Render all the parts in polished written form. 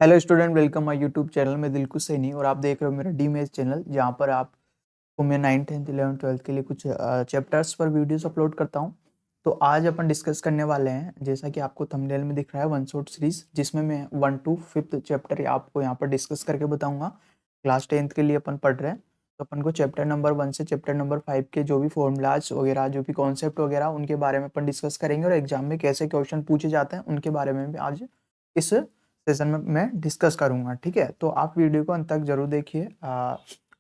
Hello student, welcome my YouTube channel में दिलकुश सैनी और आप देख रहे हो मेरा डीमेज चैनल जहाँ पर आपको मैं 9th 10th 11th 12th के लिए कुछ चैप्टर्स पर वीडियोस अपलोड करता हूँ। तो आज अपन डिस्कस करने वाले हैं, जैसा कि आपको थंबनेल में दिख रहा है, वन शॉट सीरीज, जिसमें मैं 1 to 5th चैप्टर आपको यहाँ पर डिस्कस करके बताऊँगा। क्लास 10th के लिए अपन पढ़ रहे हैं, तो अपन को चैप्टर नंबर 1 से चैप्टर नंबर 5 के जो भी फॉर्मूलाज वगैरह, जो भी कॉन्सेप्ट वगैरह, उनके बारे में अपन डिस्कस करेंगे और एग्जाम में कैसे क्वेश्चन पूछे जाते हैं उनके बारे में भी आज इस सेशन में मैं डिस्कस करूंगा। ठीक है, तो आप वीडियो को अंत तक जरूर देखिए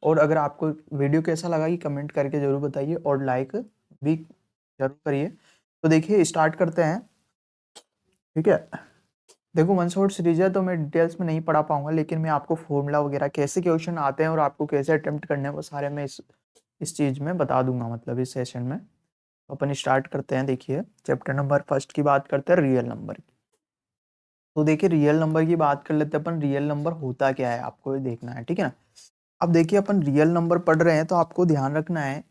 और अगर आपको वीडियो कैसा लगा कि कमेंट करके जरूर बताइए और लाइक भी जरूर करिए। तो देखिए स्टार्ट करते हैं। ठीक है, देखो वन शॉट सीरीज है तो मैं डिटेल्स में नहीं पढ़ा पाऊंगा, लेकिन मैं आपको फॉर्मूला वगैरह कैसे क्वेश्चन आते हैं और आपको कैसे अटेम्प्ट करने हैं वो सारे मैं इस चीज में बता दूंगा, मतलब इस सेशन में। तो अपन स्टार्ट करते हैं। देखिए चैप्टर नंबर फर्स्ट की बात करते हैं, रियल नंबर की। तो देखिए रियल नंबर की बात कर लेते हैं अपन। रियल नंबर होता क्या है आपको ये देखना है, ठीक है ना। अब देखिए अपन रियल नंबर पढ़ रहे हैं तो आपको ध्यान रखना है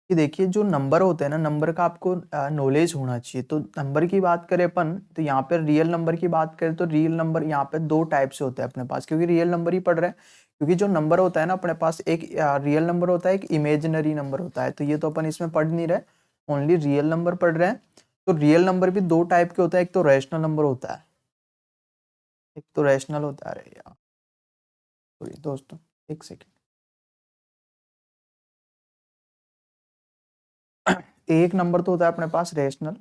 कि देखिए जो नंबर होते हैं ना, नंबर का आपको नॉलेज होना चाहिए। तो नंबर की बात करें अपन, तो यहाँ पे रियल नंबर की बात करें तो रियल नंबर यहाँ पे दो टाइप से होते हैं अपने पास, क्योंकि रियल नंबर ही पढ़ रहे हैं। क्योंकि जो नंबर होता है ना अपने पास, एक रियल नंबर होता है, एक इमेजिनरी नंबर होता है। तो ये तो अपन इसमें पढ़ नहीं रहे, ओनली रियल नंबर पढ़ रहे हैं। तो रियल नंबर भी दो टाइप के होता है, एक तो रैशनल नंबर होता है, एक तो रैशनल होता है। अरे यार सॉरी दोस्तों, एक सेकेंड। एक नंबर तो होता है अपने पास रैशनल,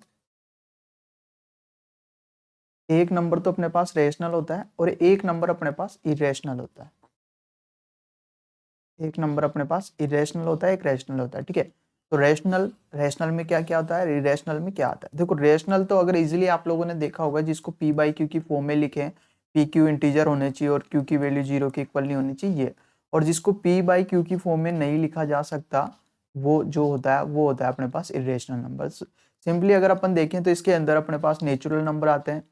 एक नंबर तो अपने पास रैशनल होता है और एक नंबर अपने पास इरेशनल होता है। एक नंबर अपने पास इरेशनल होता है, एक रैशनल होता है। ठीक है, तो रैशनल रैशनल में क्या क्या होता है, इरेशनल में क्या आता है। देखो रैशनल तो अगर इजीली आप लोगों ने देखा होगा, जिसको पी बाई क्यू की फॉर्म में लिखे, पी क्यू इंटीजर होने चाहिए और क्यू की वैल्यू 0 के इक्वल नहीं होनी चाहिए। और जिसको पी बाई क्यू की फॉर्म में नहीं लिखा जा सकता, वो जो होता है वो होता है अपने पास इरेशनल नंबर। सिंपली अगर अपन देखें तो इसके अंदर अपने पास नेचुरल नंबर आते हैं,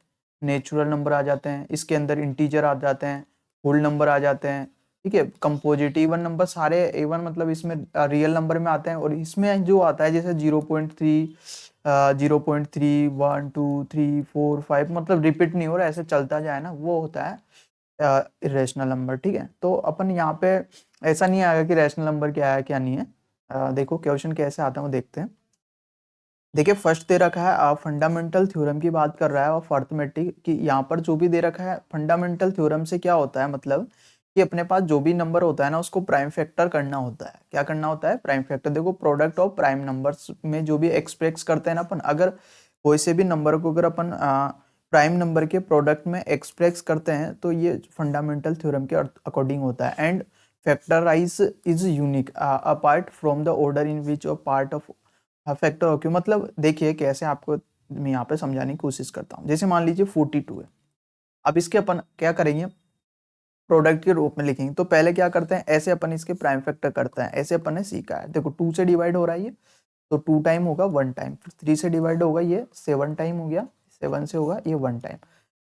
नेचुरल नंबर आ जाते हैं, इसके अंदर इंटीजर आ जाते हैं, होल नंबर आ जाते हैं। ठीक है, कंपोजिट इवन नंबर सारे, इवन मतलब इसमें रियल नंबर में आते हैं। और इसमें जो आता है जैसे 0.3 0.3 1 2 3 4 5, मतलब रिपीट नहीं हो रहा, ऐसे चलता जाए ना, वो होता है इरेशनल नंबर। ठीक है, तो अपन यहाँ पे ऐसा नहीं आएगा कि रैशनल नंबर क्या है क्या नहीं है। देखो क्वेश्चन कैसे आता है वो देखते हैं। देखिए फर्स्ट दे रखा है फंडामेंटल थ्योरम की बात कर रहा है और अर्थमेटिक कि यहाँ पर जो भी दे रखा है फंडामेंटल थ्योरम से क्या होता है, मतलब कि अपने पास जो भी नंबर होता है ना उसको प्राइम फैक्टर करना होता है। क्या करना होता है, प्राइम फैक्टर। देखो प्रोडक्ट ऑफ प्राइम नंबर्स में जो भी एक्सप्रेस करते हैं ना अपन, अगर कोई से भी नंबर को अगर अपन प्राइम नंबर के प्रोडक्ट में एक्सप्रेस करते हैं तो ये फंडामेंटल थ्योरम के अकॉर्डिंग होता है। And factorize is unique apart from the order in which a part of factor हो क्यों। मतलब देखिए कैसे आपको मैं यहाँ पे समझाने की कोशिश करता हूँ। जैसे मान लीजिए 42 है, अब इसके अपन क्या करेंगे, प्रोडक्ट के रूप में लिखेंगे। तो पहले क्या करते हैं, ऐसे अपन इसके प्राइम फैक्टर करते हैं, ऐसे अपन ने सीखा है। देखो 2 से डिवाइड हो रहा है ये, तो 2 टाइम होगा 1 टाइम, फिर 3 से डिवाइड होगा ये 7 टाइम हो गया, 7 से होगा ये 1 टाइम।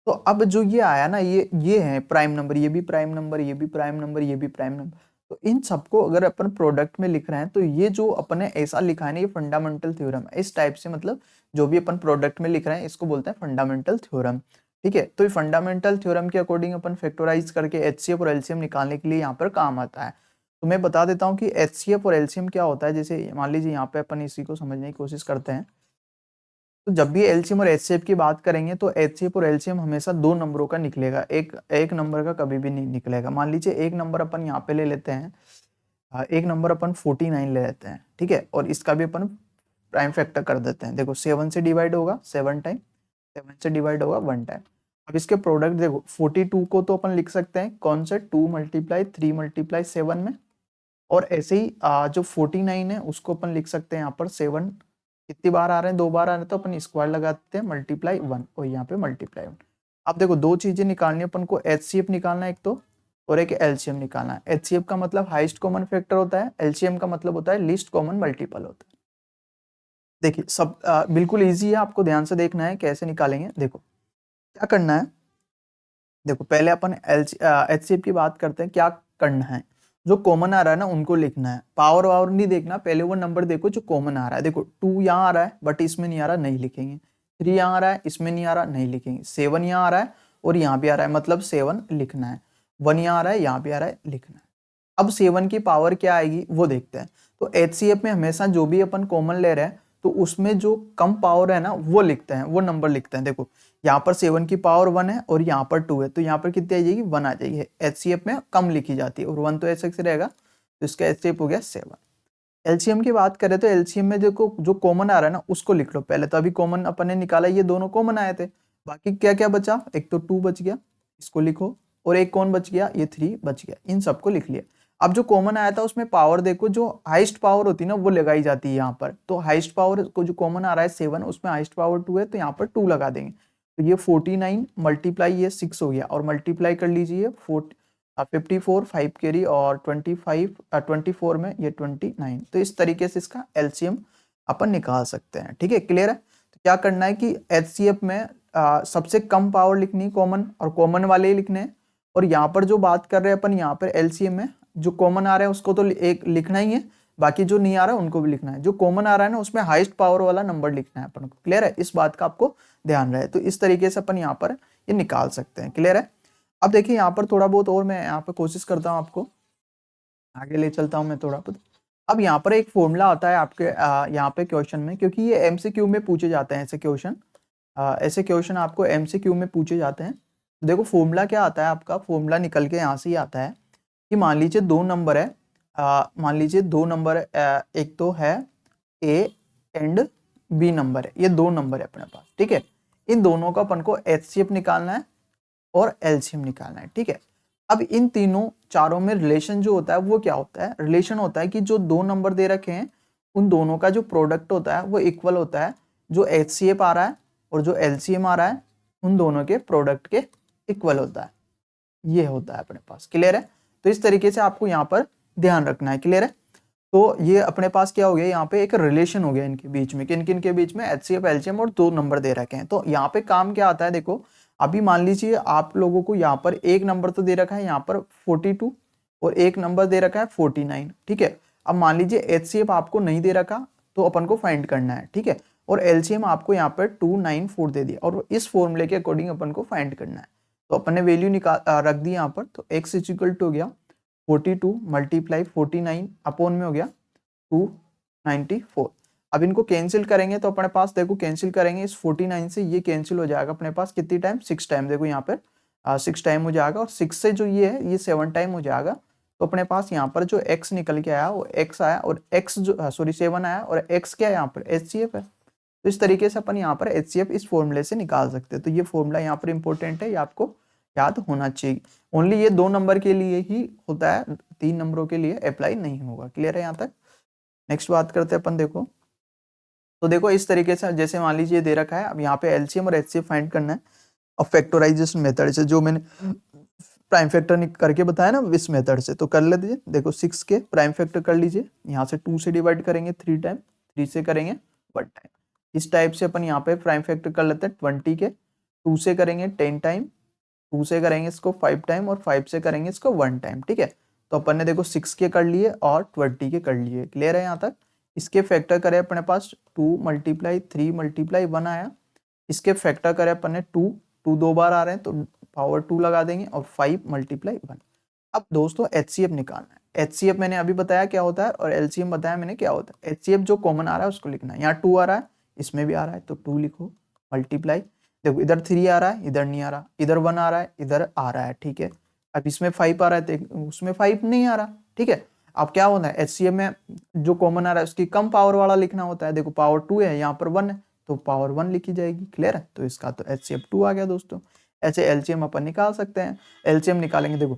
तो अब जो ये आया ना, ये है प्राइम नंबर, ये भी प्राइम नंबर, ये भी प्राइम नंबर, ये भी प्राइम नंबर। तो इन सबको अगर अपन प्रोडक्ट में लिख रहे हैं तो ये जो अपने ऐसा लिखा है ना, ये फंडामेंटल थ्योरम है। इस टाइप से मतलब जो भी अपन प्रोडक्ट में लिख रहे हैं इसको बोलते हैं फंडामेंटल थ्योरम। ठीक है, तो ये फंडामेंटल थ्योरम के अकॉर्डिंग अपन फैक्टराइज करके एचसीएफ और एलसीएम निकालने के लिए यहाँ पर काम आता है। तो मैं बता देता हूँ कि एचसीएफ और एलसीएम क्या होता है। जैसे मान लीजिए यहाँ पे अपन इसी को समझने की कोशिश करते हैं। तो जब भी एलसीएम और एचसीएफ की बात करेंगे तो एचसीएफ और एलसीएम हमेशा दो नंबरों का निकलेगा, एक एक नंबर का कभी भी नहीं निकलेगा। मान लीजिए एक नंबर अपन यहाँ पे ले लेते हैं, एक नंबर अपन 49 ले लेते हैं। ठीक है, और इसका भी अपन प्राइम फैक्टर कर देते हैं। देखो 7 से डिवाइड होगा 7 टाइम, 7 से डिवाइड होगा 1 टाइम। अब इसके प्रोडक्ट देखो 42 को तो अपन लिख सकते हैं कौन से, 2 मल्टीप्लाई 3 मल्टीप्लाई 7 में। और ऐसे ही जो 49 है उसको अपन लिख सकते हैं यहाँ पर 7 कितनी बार आ रहे हैं, 2 बार आ रहे हैं, तो अपन स्क्वायर लगाते हैं मल्टीप्लाई 1 और यहाँ पे मल्टीप्लाई 1। अब देखो दो चीजें निकालनी है अपन को, एचसीएफ निकालना है एक तो, और एक एलसीएम निकालना है। एचसीएफ का मतलब हाईएस्ट कॉमन फैक्टर होता है, एलसीएम का मतलब होता है लीस्ट कॉमन मल्टीपल होता है। देखिए सब बिल्कुल इजी है, आपको ध्यान से देखना है कैसे निकालेंगे। देखो क्या करना है, देखो पहले अपन एचसीएफ की बात करते हैं। क्या करना है, जो कॉमन आ रहा है ना उनको लिखना है, पावर वावर नहीं देखना, पहले वो नंबर देखो जो कॉमन आ रहा है। देखो 2 यहाँ आ रहा है बट इसमें नहीं आ रहा, नहीं लिखेंगे। 3 यहाँ आ रहा है इसमें नहीं आ रहा, नहीं लिखेंगे। 7 यहाँ आ रहा है और यहाँ भी आ रहा है, मतलब 7 लिखना है। 1 यहाँ आ रहा है, यहाँ भी आ रहा है, लिखना है। अब 7 की पावर क्या आएगी वो देखते हैं। तो HCF में हमेशा जो भी अपन कॉमन ले रहे हैं तो उसमें जो कम पावर है ना वो लिखते हैं, वो नंबर लिखते हैं। देखो यहाँ पर 7 की पावर 1 है और यहाँ पर 2 है, तो यहाँ पर कितनी आ जाएगी, 1 आ जाएगी। HCF में कम लिखी जाती है और 1 तो ऐसे से रहेगा, तो इसका HCF हो गया 7। एलसीएम की बात करें तो एलसीएम में देखो जो कॉमन आ रहा है ना उसको लिख लो पहले। तो अभी कॉमन अपन ने निकाला, ये दोनों कॉमन आए थे, बाकी क्या क्या बचा, एक तो 2 बच गया, इसको लिखो, और एक कौन बच गया, ये 3 बच गया, इन सबको लिख लिया। अब जो कॉमन आया था उसमें पावर देखो, जो हाईएस्ट पावर होती है ना वो लगाई जाती है यहाँ पर। तो हाईएस्ट पावर को जो कॉमन आ रहा है 7, उसमें हाईएस्ट पावर 2 है, तो यहाँ पर 2 लगा देंगे। तो ये 49 मल्टीप्लाई ये 6 हो गया, और मल्टीप्लाई कर लीजिए 54 5 कैरी और 24 में ये 29। तो इस तरीके से इसका एलसीएम अपन निकाल सकते हैं। ठीक है, क्लियर है। तो क्या करना है कि एचसीएफ में सबसे कम पावर लिखनी कॉमन, और कॉमन वाले ही लिखने हैं। और यहाँ पर जो बात कर रहे हैं अपन, यहाँ पर एलसीएम में जो कॉमन आ रहा है उसको तो एक लिखना ही है, बाकी जो नहीं आ रहा है उनको भी लिखना है। जो कॉमन आ रहा है ना उसमें हाईएस्ट पावर वाला नंबर लिखना है अपन को। क्लियर है, इस बात का आपको ध्यान रहे। तो इस तरीके से अपन यहाँ पर ये निकाल सकते हैं। क्लियर है। अब देखिए यहाँ पर थोड़ा बहुत और मैं यहाँ पर कोशिश करता हूँ, आपको आगे ले चलता हूँ मैं थोड़ा बहुत। अब यहाँ पर एक फॉर्मूला आता है आपके यहाँ पे क्वेश्चन में, क्योंकि ये एमसीक्यू में पूछे जाते हैं ऐसे क्वेश्चन आपको एमसीक्यू में पूछे जाते हैं। तो देखो फॉर्मूला क्या आता है आपका, फॉर्मूला निकल के यहाँ से ही आता है कि मान लीजिए दो नंबर है, एक तो है ए एंड बी नंबर है, ये दो नंबर है अपने पास। ठीक है, इन दोनों का अपन को एचसीएफ निकालना है और एलसीएम निकालना है। ठीक है, अब इन तीनों चारों में रिलेशन जो होता है वो क्या होता है, रिलेशन होता है कि जो दो नंबर दे रखे हैं उन दोनों का जो प्रोडक्ट होता है वो इक्वल होता है। जो एचसीएफ आ रहा है और जो एलसीएम आ रहा है उन दोनों के प्रोडक्ट के इक्वल होता है, ये होता है अपने पास। क्लियर है। तो इस तरीके से आपको यहाँ पर ध्यान रखना है। क्लियर है। तो ये अपने पास क्या हो गया, यहाँ पे एक रिलेशन हो गया इनके बीच में, किन किन के बीच में, एचसीएफ एलसीएम, और दो नंबर दे रखे हैं। तो यहाँ पे काम क्या आता है, देखो अभी मान लीजिए आप लोगों को यहाँ पर एक नंबर तो दे रखा है यहाँ पर 42 और एक नंबर दे रखा है 49। ठीक है, अब मान लीजिए एचसीएफ आपको नहीं दे रखा तो अपन को फाइंड करना है। ठीक है, और एलसीएम आपको यहाँ पर 294 दे दिया, और इस फॉर्मूले के अकॉर्डिंग अपन को फाइंड करना है। तो अपन ने वैल्यू निकाल रख दी यहाँ पर। तो x इक्वल टू हो गया 42 मल्टीप्लाई 49 अपॉन में हो गया 294। अब इनको कैंसिल करेंगे तो अपने पास देखो कैंसिल करेंगे, इस 49 से ये कैंसिल हो जाएगा अपने पास कितनी टाइम, 6 टाइम। देखो यहाँ पर 6 टाइम हो जाएगा, और 6 से जो ये है ये 7 टाइम हो जाएगा। तो अपने पास यहाँ पर जो x निकल के आया वो x आया, और x जो 7 आया, और x क्या है यहाँ पर एचसीएफ है। तो इस तरीके से अपन यहाँ पर एचसीएफ इस फॉर्मूले से निकाल सकते हैं। तो ये फॉर्मूला यहाँ पर इंपॉर्टेंट है, ये आपको याद होना चाहिए। ओनली ये 2 नंबर के लिए ही होता है, 3 नंबरों के लिए अप्लाई नहीं होगा। क्लियर है यहाँ तक। नेक्स्ट बात करते हैं अपन। देखो तो देखो इस तरीके से, जैसे मान लीजिए दे रखा है, अब यहाँ पे एलसीएम और एचसीएफ फाइंड करना है। अब फैक्टराइजेशन मेथड से, जो मैंने प्राइम फैक्टर करके बताया ना इस मेथड से, तो कर लेते। देखो 6 के प्राइम फैक्टर कर लीजिए, यहाँ से 2 से डिवाइड करेंगे 3 टाइम, 3 से करेंगे 1 टाइम। इस टाइप से अपन यहाँ पे प्राइम फैक्टर कर लेते हैं 20 के, 2 से करेंगे 10 टाइम, 2 से करेंगे इसको 5 टाइम, और 5 से करेंगे इसको 1 टाइम। ठीक है, तो अपन ने देखो 6 के कर लिए और 20 के कर लिए। क्लियर है यहाँ तक। इसके फैक्टर करे अपने पास 2 मल्टीप्लाई 3 मल्टीप्लाई 1 आया। इसके फैक्टर करे अपन ने 2 2 बार आ रहे हैं तो पावर 2 लगा देंगे, और 5 मल्टीप्लाई 1। अब दोस्तों एचसीएफ निकालना है। एचसीएफ मैंने अभी बताया क्या होता है, और एलसीएम बताया मैंने क्या होता है। एचसीएफ जो कॉमन आ रहा है उसको लिखना है। यहाँ 2 आ रहा है, इसमें भी आ रहा है, तो 2 लिखो, मल्टीप्लाई, देखो इधर 3 आ रहा है, इधर नहीं आ रहा, इधर 1 आ रहा है, इधर आ रहा है। ठीक है, अब इसमें 5 आ रहा है तो उसमें 5 नहीं आ रहा। ठीक है, अब क्या होता है, एचसीएफ में जो कॉमन आ रहा है उसकी कम पावर वाला लिखना होता है। देखो पावर 2 है, यहाँ पर 1 है, तो पावर 1 लिखी जाएगी। क्लियर है। तो इसका तो एचसीएफ 2 आ गया दोस्तों। ऐसे एलसीएम अपन निकाल सकते हैं। एलसीएम निकालेंगे, देखो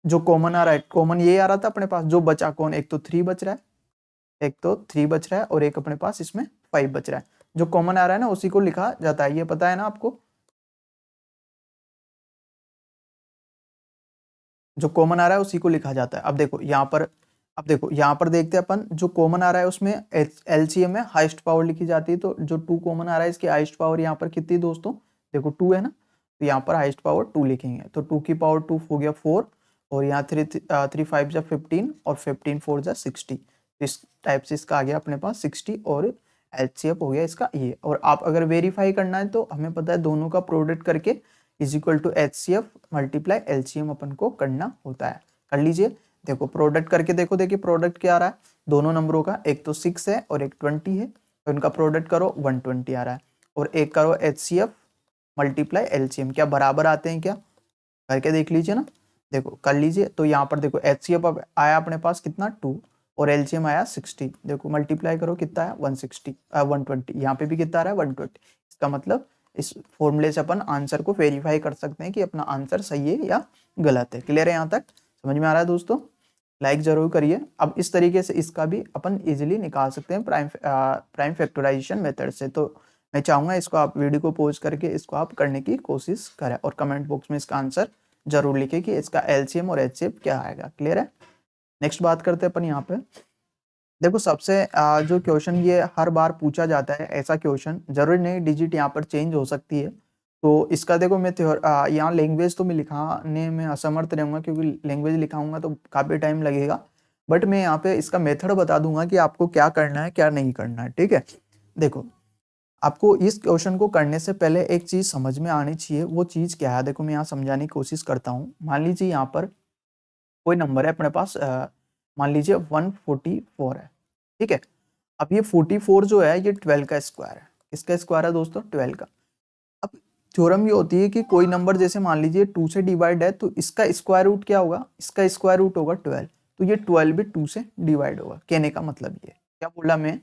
जो कॉमन आ रहा है, कॉमन ये आ रहा था अपने पास, जो बचा कौन, एक तो 3 बच रहा है, एक तो 3 बच रहा है, और एक अपने पास इसमें 5 बच रहा है। जो कॉमन आ रहा है ना उसी को लिखा जाता है, ये पता है ना आपको। जो कॉमन आ रहा है उसी को लिखा जाता है। अब देखो यहाँ पर देखते हैं अपन, जो कॉमन आ रहा है उसमें एलसीएम में हाईएस्ट पावर लिखी जाती है। तो जो 2 कॉमन आ रहा है इसकी हाईएस्ट पावर यहाँ पर कितनी दोस्तों, देखो 2 है ना, तो यहाँ पर हाईएस्ट पावर 2 लिखेंगे। तो 2 की पावर 2 हो गया 4, और यहाँ 3 5 जा 15, और 15 4 जा 60। इस टाइप से इसका आ गया अपने पास 60, और एचसीएफ हो गया इसका ये। और आप अगर वेरीफाई करना है तो हमें पता है दोनों का प्रोडक्ट करके is equal to HCF multiply LCM अपन को करना होता है। कर लीजिए, देखो प्रोडक्ट करके देखो, देखिए प्रोडक्ट क्या आ रहा है दोनों नंबरों का, एक तो 6 है और एक 20 है, तो इनका प्रोडक्ट करो 120 आ रहा है, और एक करो HCF मल्टीप्लाई LCM, क्या बराबर आते हैं क्या, करके देख लीजिए ना, देखो कर लीजिए। तो यहाँ पर देखो HCF अब आया अपने पास कितना 2 और LCM आया 60, देखो मल्टीप्लाई करो कितना है 120, यहाँ पे भी कितना आ रहा है 120। इसका मतलब इस फॉर्मूले से अपन आंसर को वेरीफाई कर सकते हैं कि अपना आंसर सही है या गलत है। क्लियर है, यहाँ तक समझ में आ रहा है दोस्तों? लाइक जरूर करिए। अब इस तरीके से इसका भी अपन इजीली निकाल सकते हैं प्राइम फैक्टराइजेशन मेथड से। तो मैं चाहूंगा इसको आप वीडियो को पॉज करके इसको आप करने की कोशिश करें और कमेंट बॉक्स में इसका आंसर जरूर लिखें कि इसका LCM और HCF क्या आएगा। क्लियर है, नेक्स्ट बात करते हैं अपन यहाँ पे। देखो सबसे जो क्वेश्चन ये हर बार पूछा जाता है, ऐसा क्वेश्चन जरूरी नहीं डिजिट यहाँ पर चेंज हो सकती है, तो इसका देखो मैं यहाँ लैंग्वेज तो मैं लिखाने में असमर्थ रहूंगा क्योंकि लैंग्वेज लिखाऊंगा तो काफी टाइम लगेगा, बट मैं यहाँ पे इसका मेथड बता दूंगा कि आपको क्या करना है क्या नहीं करना है। ठीक है, देखो आपको इस क्वेश्चन को करने से पहले एक चीज समझ में आनी चाहिए, वो चीज क्या है देखो मैं यहाँ समझाने की कोशिश करता हूँ। मान लीजिए यहाँ पर कोई नंबर है अपने पास, मान लीजिए 144 है। ठीक है, अब ये 44 जो है ये 12 का स्क्वायर है। किसका स्क्वायर है दोस्तों? 12 का। अब थ्योरम ये होती है कि कोई नंबर जैसे मान लीजिए 2 से डिवाइड है तो इसका स्क्वायर रूट क्या होगा? इसका स्क्वायर रूट होगा 12, तो ये 12 भी 2 से डिवाइड होगा। कहने का मतलब ये क्या बोला मैं,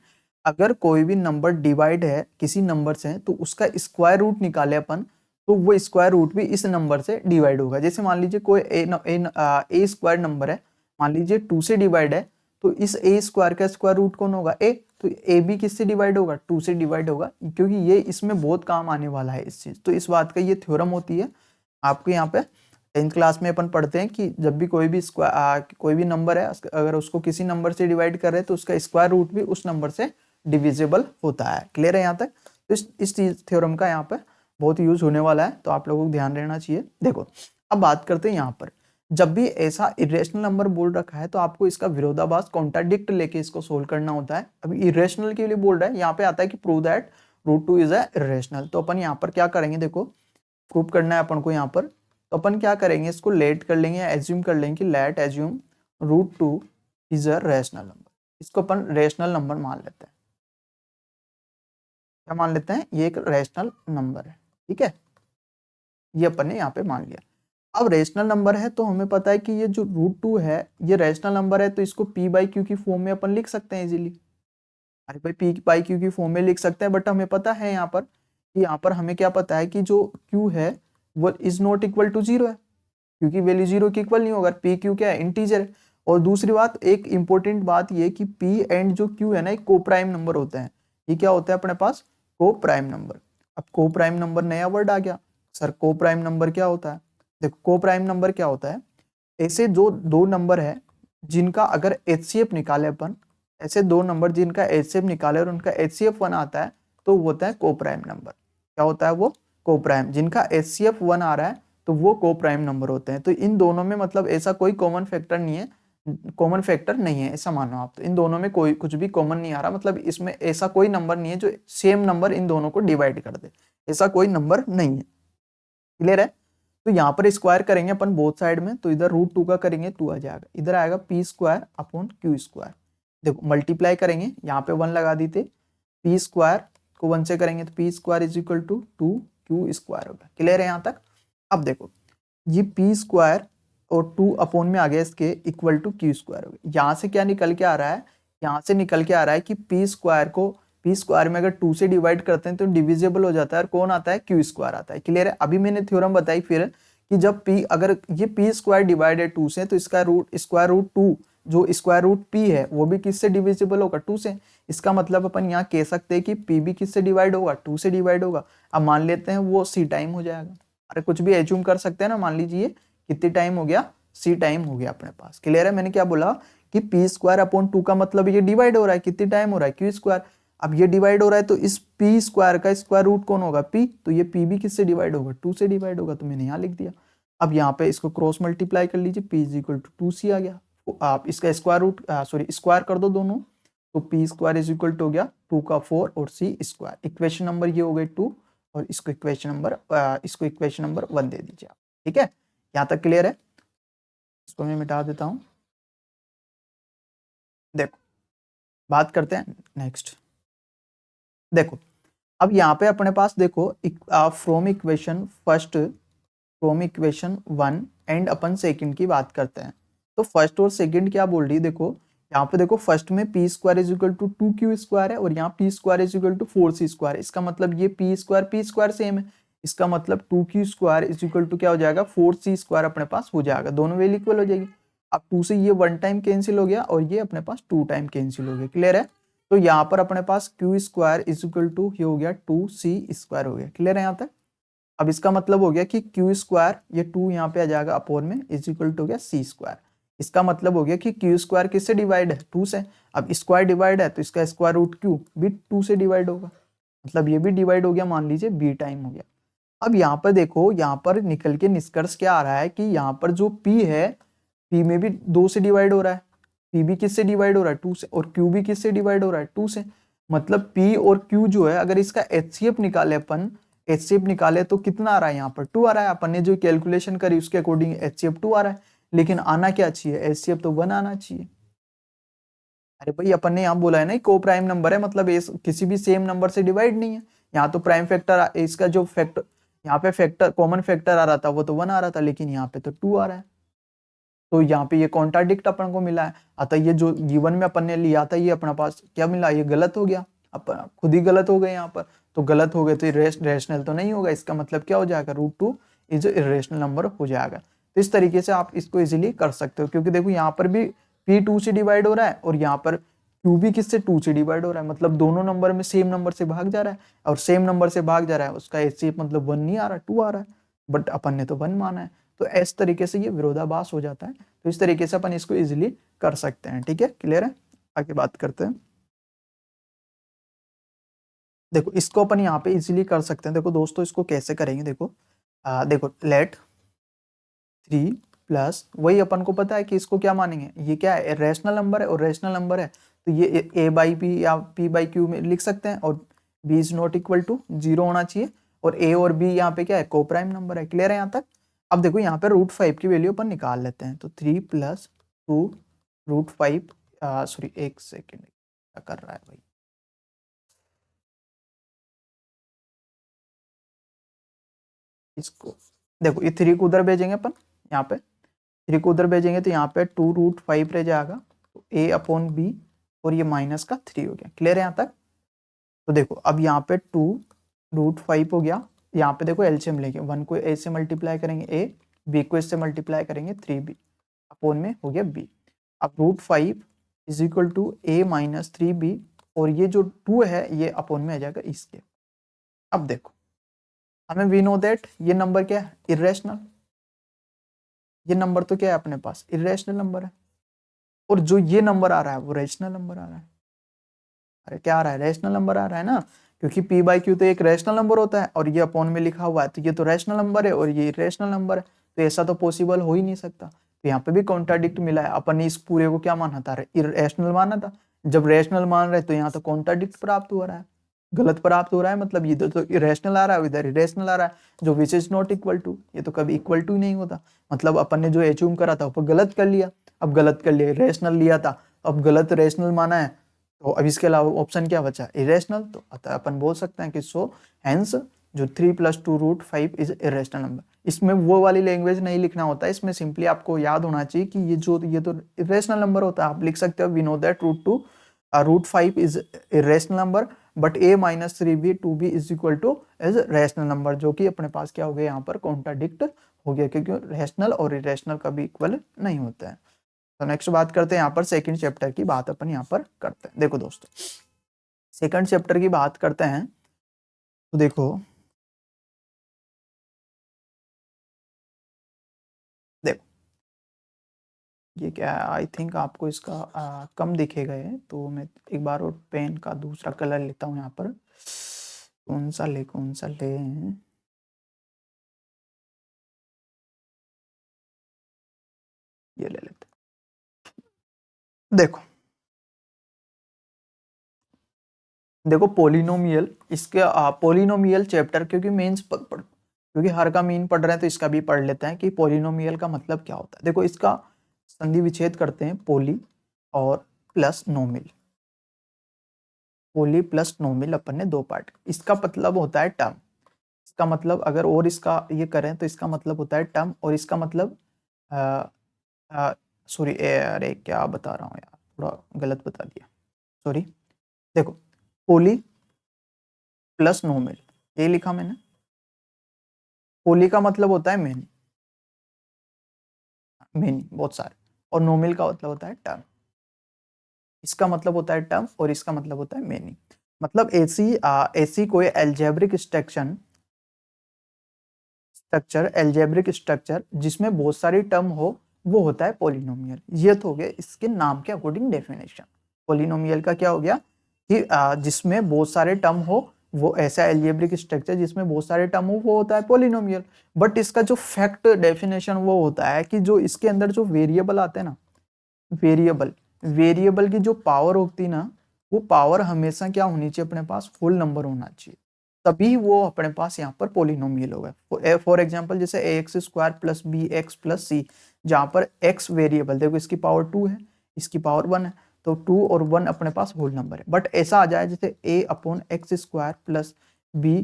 अगर कोई भी नंबर डिवाइड है किसी नंबर से तो उसका स्क्वायर रूट निकाले अपन, तो वो स्क्वायर रूट भी इस नंबर से डिवाइड होगा। जैसे मान लीजिए कोई ए स्क्वायर नंबर है, मान लीजिए 2 से डिवाइड है, तो इस ए स्क्वायर का स्क्वायर रूट कौन होगा? ए, तो ए भी किससे डिवाइड होगा? 2 से डिवाइड होगा, क्योंकि ये इसमें बहुत काम आने वाला है इस चीज। तो इस बात का ये थ्योरम होती है आपको यहाँ पे 10th क्लास में अपन पढ़ते हैं कि जब भी कोई भी कोई भी नंबर है अगर उसको किसी नंबर से डिवाइड कर रहे हैं तो उसका स्क्वायर रूट भी उस नंबर से डिविजिबल होता है। क्लियर है यहाँ तक? तो इस चीज थ्योरम का यहाँ पे बहुत यूज होने वाला है, तो आप लोगों को ध्यान रहना चाहिए। देखो अब बात करते हैं यहाँ पर, जब भी ऐसा इरेशनल नंबर बोल रखा है तो आपको इसका विरोधाभास कॉन्ट्राडिक्ट लेके इसको सोल्व करना होता है। अभी इरेशनल के लिए बोल रहा है, यहाँ पे आता है कि prove that √2 is a irrational. तो अपन यहाँ पर क्या करेंगे, देखो प्रूव करना है अपन को यहाँ पर, तो अपन क्या करेंगे इसको लेट कर लेंगे, एज्यूम कर लेंगे कि late assume √2 is a rational number. इसको अपन रेशनल नंबर मान लेते हैं। क्या मान लेते हैं? ये एक रेशनल नंबर है। ठीक है, ये अपन ने यहाँ पे मान लिया। अब रेशनल नंबर है तो हमें पता है कि ये जो √2 है ये रेशनल नंबर है, तो इसको p/q की फॉर्म में अपन लिख सकते हैं इजीली। अरे भाई p/q की फॉर्म में लिख सकते हैं, बट हमें पता है यहाँ पर कि यहाँ पर हमें क्या पता है कि जो q है वो इज नॉट इक्वल टू 0 है, क्योंकि वैल्यू 0 की इक्वल नहीं होगा। p/q क्या है? इंटीजर है। और दूसरी बात, एक इंपॉर्टेंट बात ये कि p एंड जो q है ना एक को प्राइम नंबर होते हैं। ये क्या होता है अपने पास? को प्राइम नंबर। अब को प्राइम नंबर नया वर्ड आ गया सर, को प्राइम नंबर क्या होता है? देखो को प्राइम नंबर क्या होता है, ऐसे जो दो नंबर है जिनका अगर HCF निकाले अपन, ऐसे दो नंबर जिनका HCF निकाले और उनका HCF 1 आता है तो वो होता है को प्राइम नंबर। क्या होता है वो? को प्राइम। जिनका HCF 1 आ रहा है तो वो को प्राइम नंबर होते हैं। तो इन दोनों में मतलब ऐसा कोई कॉमन फैक्टर नहीं है, कॉमन फैक्टर नहीं है ऐसा मानो आप। तो इन दोनों में कोई कुछ भी कॉमन नहीं आ रहा, मतलब इसमें ऐसा कोई नंबर नहीं है जो सेम नंबर इन दोनों को डिवाइड कर दे, ऐसा कोई नंबर नहीं है। क्लियर है? तो यहाँ पर स्क्वायर करेंगे अपन बोथ साइड में, तो इधर √2 का करेंगे 2 आ जाएगा, इधर आएगा p² / q²। देखो मल्टीप्लाई करेंगे, यहाँ पे 1 लगा देते, p² को 1 से करेंगे तो p² = 2q² होगा। क्लियर है यहाँ तक? अब देखो ये p² और 2 अपॉन में आ गया इसके इक्वल टू q² हो गया। यहाँ से क्या निकल के आ रहा है? यहाँ से निकल के आ रहा है कि p² को p² में अगर 2 से डिवाइड करते हैं तो डिविजिबल हो जाता है और कौन आता है? q² आता है। क्लियर है? अभी मैंने थ्योरम बताई फिर कि जब p अगर ये p² डिवाइडेड 2 से तो इसका स्क्वायर रूट 2 जो स्क्वायर रूट p है वो भी किससे डिविजिबल होगा? 2 से। इसका मतलब अपन यहाँ कह सकते हैं कि p भी किससे डिवाइड होगा? 2 से डिवाइड होगा। अब मान लेते हैं वो c टाइम हो जाएगा। अरे कुछ भी एज्यूम कर सकते हैं ना, मान लीजिए कितनी टाइम हो गया? c टाइम हो गया अपने पास। क्लियर है? मैंने क्या बोला कि p² / 2 का मतलब ये डिवाइड हो रहा है, कितनी टाइम हो रहा है? q²। अब ये डिवाइड हो रहा है तो इस p² का स्क्वायर रूट कौन होगा? p, तो ये p भी किससे डिवाइड होगा? 2 से डिवाइड होगा, तो मैंने यहाँ लिख दिया। अब यहाँ पे इसको क्रॉस मल्टीप्लाई कर लीजिए, p = 2c आ गया। तो आप इसका स्क्वायर कर दो दोनों, तो p² = हो गया 2 का 4 और c²। इक्वेशन नंबर ये हो गई 2 और इसको इक्वेशन नंबर 1 दे दीजिए आप। ठीक है, यहाँ तक क्लियर है? इसको मैं मिटा देता हूँ। देखो बात करते हैं नेक्स्ट। देखो अब यहाँ पे अपने पास देखो from equation 1 and upon second की बात करते हैं। तो फर्स्ट और सेकंड क्या बोल रही है, देखो यहाँ पे देखो फर्स्ट में P square is equal to 2q² है और यहाँ P square is equal to 4c²। इसका मतलब ये पी स्क्वायर सेम है, इसका मतलब 2q² इज इक्वल टू क्या हो जाएगा 4c² अपने पास हो जाएगा, दोनों वैल्यू इक्वल हो जाएगी। अब 2 से ये 1 टाइम कैंसिल हो गया और ये अपने पास 2 टाइम कैंसिल हो गया। क्लियर है? तो यहाँ पर अपने पास q² इज इक्वल टू ये हो गया 2c² हो गया। क्लियर है यहाँ तक? अब इसका मतलब हो गया कि q², ये 2 यहाँ पे आ जाएगा अपोन में इज इक्वल टू हो गया c²। इसका मतलब हो गया कि q² किससे डिवाइड है 2 से। अब स्क्वायर डिवाइड है तो इसका स्क्वायर रूट q भी 2 से डिवाइड होगा, मतलब ये भी डिवाइड हो गया, मान लीजिए b टाइम हो गया। अब यहाँ पर देखो, यहाँ पर निकल के निष्कर्ष क्या आ रहा है कि यहाँ पर जो p है, p में भी 2 से डिवाइड हो रहा है, p भी किससे डिवाइड हो रहा है 2 से, और q भी किससे डिवाइड हो रहा है 2 से। मतलब p और q जो है, अगर इसका HCF निकाले अपन, HCF निकाले तो कितना आ रहा है यहाँ पर 2 आ रहा है। अपन ने जो कैलकुलेशन करी उसके अकॉर्डिंग HCF 2 आ रहा है, लेकिन आना क्या चाहिए, HCF तो 1 आना चाहिए। अरे भाई अपन ने यहाँ बोला है ना को प्राइम नंबर है, मतलब किसी भी सेम नंबर से डिवाइड नहीं है। यहाँ तो प्राइम फैक्टर, इसका जो फैक्टर यहाँ पे फैक्टर कॉमन फैक्टर आ रहा था वो तो 1 आ रहा था, लेकिन यहाँ पे तो 2 आ रहा है। तो यहाँ पे ये कॉन्ट्राडिक्ट अपन को मिला है, अतः ये जो गिवन में अपन ने लिया था ये अपना पास क्या मिला, ये गलत हो गया, अपन खुद ही गलत हो गए यहाँ पर। तो गलत हो गए तो रेशनल तो नहीं होगा, इसका मतलब क्या हो जाएगा √2 इज इरेशनल नंबर हो जाएगा। तो इस तरीके से आप इसको इजीली कर सकते हो, क्योंकि देखो यहाँ पर भी p 2 से डिवाइड हो रहा है और यहाँ पर q भी किससे 2 से डिवाइड हो रहा है, मतलब दोनों नंबर में सेम नंबर से भाग जा रहा है, और सेम नंबर से भाग जा रहा है उसका HCF मतलब 1 नहीं आ रहा 2 आ रहा है, बट अपन ने तो 1 माना है। तो इस तरीके से ये विरोधाभास हो जाता है। तो इस तरीके से अपन इसको इजीली कर सकते हैं। ठीक है, क्लियर है? आगे बात करते हैं। देखो इसको अपन यहाँ पे इजीली कर सकते हैं। देखो दोस्तों इसको कैसे करेंगे, देखो देखो लेट 3 प्लस, वही अपन को पता है कि इसको क्या मानेंगे, ये क्या है रेशनल नंबर है, और रेशनल नंबर है तो ये a/p या p/q में लिख सकते हैं, और b is not equal to 0 होना चाहिए, और a और b यहाँ पे क्या है को प्राइम नंबर है। क्लियर है यहाँ तक? अब देखो यहाँ पे √5 की वैल्यू अपन निकाल लेते हैं, तो 3 प्लस 2 √5, सॉरी एक सेकेंड क्या कर रहा है भाई, इसको देखो ये 3 को उधर भेजेंगे अपन, यहाँ पे 3 को उधर भेजेंगे तो यहाँ पे 2√5 रह जाएगा, तो a/b, और ये माइनस का 3 हो गया। क्लियर है यहाँ तक? तो देखो अब यहाँ पे 2√5 हो गया, यहाँ पे देखो एलसीएम लेंगे, 1 को a से मल्टीप्लाई करेंगे a, b को इससे मल्टीप्लाई करेंगे 3b, अपोन में हो गया b। अब √5 is equal to a minus 3b, और ये जो 2 है ये अपोन में आ जाएगा इसके। अब देखो हमें वी नो दैट ये नंबर क्या है इरेशनल, ये नंबर तो क्या है अपने पास इरेशनल नंबर है, और जो ये नंबर आ रहा है वो रेशनल नंबर आ रहा है। अरे क्या आ रहा है, रेशनल नंबर आ रहा है ना, क्योंकि p/q तो एक रेशनल नंबर होता है और ये अपॉन में लिखा हुआ है, तो ये तो रेशनल नंबर है और ये इरेशनल नंबर है, तो ऐसा तो पॉसिबल हो ही नहीं सकता। तो यहाँ पे भी कॉन्ट्राडिक्ट मिला है, अपन ने इस पूरे को क्या माना था इरेशनल माना था, जब रेशनल मान रहे तो यहाँ तो कॉन्ट्राडिक्ट प्राप्त हो रहा है, गलत प्राप्त हो रहा है, मतलब इधर तो इरेशनल आ रहा है इधर इरेशनल आ रहा है, जो which is not equal to, ये तो कभी इक्वल टू नहीं होता, मतलब अपन ने जो एज्यूम करा था वो गलत कर लिया। अब गलत कर लिया, रेशनल लिया था, अब गलत रेशनल माना है, तो अब इसके अलावा ऑप्शन क्या बचा इरेशनल, तो अतः अपन बोल सकते हैं कि सो हेंस जो 3 प्लस 2√5 इज इरेशनल नंबर। इसमें वो वाली लैंग्वेज नहीं लिखना होता है, इसमें सिंपली आपको याद होना चाहिए कि ये तो इरेशनल नंबर होता है। आप लिख सकते हो we know that √5 is irrational number, but a minus 3b 2b is equal to is rational number, जो कि अपने पास क्या हो गया यहाँ पर कॉन्ट्राडिक्ट हो गया, क्योंकि रेशनल और इरेशनल कभी इक्वल नहीं होता है। तो नेक्स्ट बात करते हैं यहाँ पर सेकंड चैप्टर की बात अपन यहाँ पर करते हैं। देखो दोस्तों सेकंड चैप्टर की बात करते हैं, तो देखो देखो ये क्या है, आई थिंक आपको इसका कम दिखेगा ये, तो मैं एक बार और पेन का दूसरा कलर लेता हूँ यहाँ पर, कौन सा ले, ये ले लेते हैं। देखो देखो पोलिनोमियल, इसके पोलिनोमियल चैप्टर क्योंकि मेंस क्योंकि हर का मीन पढ़ रहे हैं तो इसका भी पढ़ लेते हैं कि पोलिनोमियल का मतलब क्या होता है। देखो इसका संधि विच्छेद करते हैं, पोली और प्लस नोमिल। पोली प्लस नोमिल अपन ने दो पार्ट। इसका मतलब होता है टर्म। इसका मतलब अगर और इसका ये करें तो इसका मतलब होता है टर्म, और इसका मतलब सॉरी, अरे क्या बता रहा हूँ यार, थोड़ा गलत बता दिया, सॉरी। देखो पोली प्लस नोमिल, ये लिखा मैंने। पोली का मतलब होता है मेनी, मेनी बहुत सारे, और नोमिल का मतलब होता है टर्म। इसका मतलब होता है टर्म और इसका मतलब होता है मेनी। मतलब ऐसी कोई एल्जेब्रिक एल्जेब्रिक स्ट्रक्चर जिसमें बहुत सारी टर्म हो, वो होता है पोलिनोमियल। ये तो हो गया इसके नाम के अकॉर्डिंग डेफिनेशन। पोलिनोमियल का क्या हो गया कि जिसमें बहुत सारे टर्म हो, वो ऐसा एल्जेब्रिक स्ट्रक्चर जिसमें बहुत सारे टर्म हो, वो होता है पोलिनोमियल। बट इसका जो फैक्ट डेफिनेशन वो होता है कि जो इसके अंदर जो वेरिएबल आते हैं ना, वेरिएबल वेरिएबल की जो पावर होती है ना, वो पावर हमेशा क्या होनी चाहिए अपने पास, होल नंबर होना चाहिए, तभी वो अपने पास यहाँ पर पोलिनोमियल होगा। फॉर एग्जांपल जैसे A X square plus B X plus C, जहाँ पर एक्स वेरिएबल, देखो इसकी पावर 2 है, इसकी पावर 1 है, तो 2 और 1 अपने पास होल नंबर है। बट ऐसा आ जाए जैसे A upon X square plus B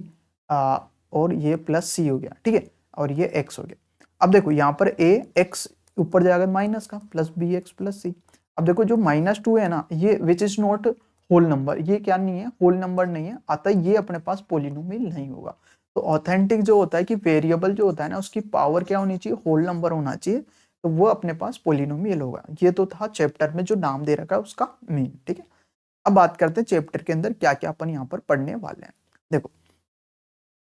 और ये प्लस सी हो गया, ठीक है, और ये एक्स हो गया। अब देखो यहाँ पर ए एक्स ऊपर जाएगा माइनस का, plus B X plus C. अब देखो जो -2 है ना, ये which is not whole number, ये क्या नहीं है, होल नंबर नहीं है, अतः ये अपने पास पोलिनोमियल नहीं होगा। तो ऑथेंटिक जो होता है कि वेरिएबल जो होता है ना, उसकी पावर क्या होनी चाहिए, होल नंबर होना चाहिए, तो वो अपने पास पोलिनोमियल होगा। ये तो था चैप्टर में जो नाम दे रखा है उसका मीन, ठीक है। अब बात करते हैं चैप्टर के अंदर क्या क्या अपन यहाँ पर पढ़ने वाले हैं। देखो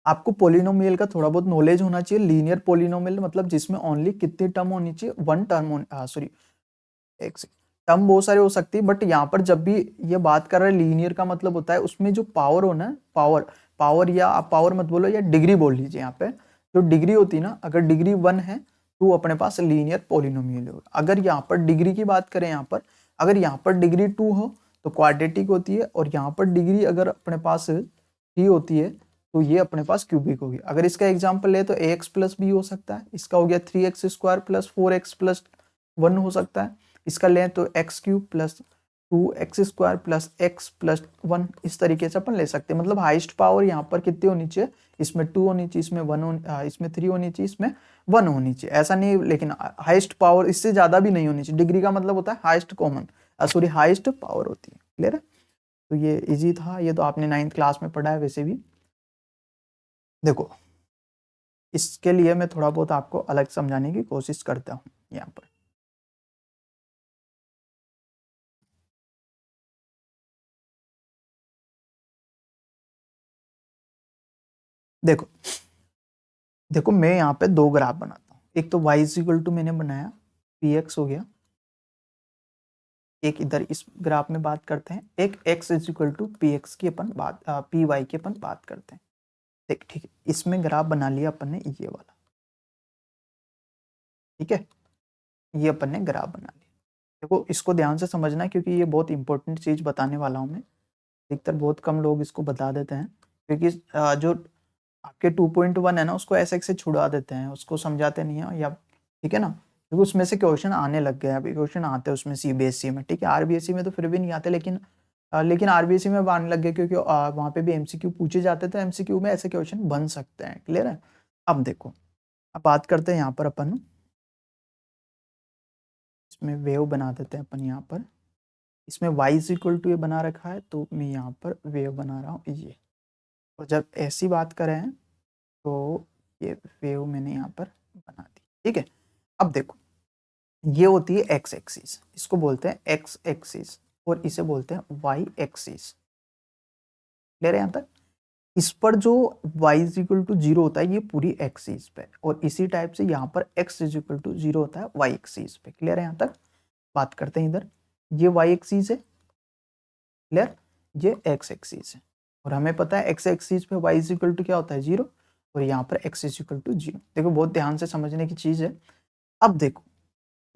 आपको पोलिनोमियल का थोड़ा बहुत नॉलेज होना चाहिए। लीनियर पोलिनोमियल मतलब जिसमें ओनली कितनी टर्म होनी चाहिए, वन टर्म, सॉरी एक टर्म बहुत सारी हो सकती है, बट यहाँ पर जब भी ये बात कर रहे हैं लीनियर का मतलब होता है उसमें जो पावर होना है, पावर पावर या आप पावर मत बोलो या डिग्री बोल लीजिए, यहाँ पे जो डिग्री होती है ना, अगर डिग्री 1 है तो अपने पास लीनियर पोलिनोमियल होगा। अगर यहाँ पर डिग्री की बात करें, यहाँ पर अगर यहाँ पर डिग्री 2 हो तो क्वाड्रेटिक होती है, और यहाँ पर डिग्री अगर अपने पास 3 होती है तो ये अपने पास क्यूबिक होगी। अगर इसका एग्जाम्पल ले तो ए एक्स प्लस बी हो सकता है, इसका हो गया 3x square plus 4x plus 1 हो सकता है, इसका लें तो x cube plus 2x square plus x plus 1, इस तरीके से अपन ले सकते हैं। मतलब हाईएस्ट पावर यहाँ पर कितनी होनी चाहिए, इसमें 2 होनी चाहिए, इसमें 1 इसमें 3 होनी चाहिए, इसमें 1 होनी चाहिए, ऐसा नहीं, लेकिन हाईएस्ट पावर इससे ज्यादा भी नहीं होनी चाहिए। डिग्री का मतलब होता है highest common, sorry highest power होती है। क्लियर है, तो ये इजी था, ये तो आपने 9th क्लास में पढ़ा है वैसे भी। देखो इसके लिए मैं थोड़ा बहुत आपको अलग समझाने की कोशिश करता हूँ यहाँ पर। देखो देखो मैं यहाँ पे दो ग्राफ बनाता हूँ, एक तो y इक्वल टू मैंने बनाया px हो गया, एक इधर इस ग्राफ में बात करते हैं, एक x इक्वल टू px की अपन बात py की अपन बात करते हैं। देख ठीक है, इसमें ग्राफ बना लिया अपन ने ये वाला, ठीक है, ये अपन ने ग्राफ बना लिया। देखो इसको ध्यान से समझना क्योंकि ये बहुत इंपॉर्टेंट चीज बताने वाला हूँ मैं। अधिकतर बहुत कम लोग इसको बता देते हैं, क्योंकि जो आपके 2.1 है ना, उसको ऐसे ऐसे छुड़ा देते हैं, उसको समझाते नहीं है, या ठीक है ना, क्योंकि उसमें से क्वेश्चन आने लग गए, अभी क्वेश्चन आते हैं उसमें सीबीएसई में, ठीक है, आरबीएसई में तो फिर भी नहीं आते, लेकिन आरबीएसई में आने लग गए क्योंकि वहाँ पे भी एमसीक्यू पूछे जाते थे, एमसीक्यू में ऐसे क्वेश्चन बन सकते हैं। क्लियर है, अब देखो, अब बात करते हैं यहाँ पर अपन, इसमें वेव बना देते हैं अपन यहाँ पर, इसमें y इज इक्वल टू ये बना रखा है, तो मैं यहाँ पर वेव बना रहा हूँ ये, और जब ऐसी बात करें तो ये वेव मैंने यहाँ पर बना दी, ठीक है। अब देखो ये होती है एक्स एक्सिस, इसको बोलते हैं एक्स एक्सिस, और इसे बोलते हैं वाई एक्सिस। क्लियर है यहाँ तक, इस पर जो y इज इक्वल टू 0 होता है ये पूरी एक्सिस पे, और इसी टाइप से यहाँ पर x इज इक्वल टू 0 होता है y एक्सिस पे। क्लियर है यहाँ तक, बात करते हैं इधर, ये y एक्सिस है, क्लियर, ये x एक्सिस है, और हमें पता है x एक्सिस पे y इज इक्वल टू क्या होता है 0, और यहाँ पर x इज इक्वल टू 0। देखो बहुत ध्यान से समझने की चीज है। अब देखो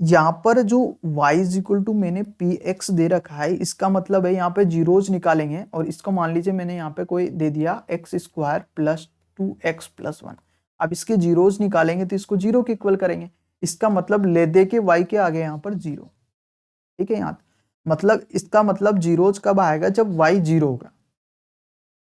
यहाँ पर जो y इज इक्वल टू मैंने पी एक्स दे रखा है, इसका मतलब है यहाँ पे जीरोज निकालेंगे और इसको मान लीजिए मैंने यहाँ पे कोई दे दिया एक्स स्क्वायर प्लस 2x+1। अब इसके जीरोज निकालेंगे तो इसको जीरो के इक्वल करेंगे, इसका मतलब ले दे के y के आगे यहाँ पर जीरो। ठीक है, यहाँ मतलब इसका मतलब जीरोज कब आएगा, जब y जीरो होगा।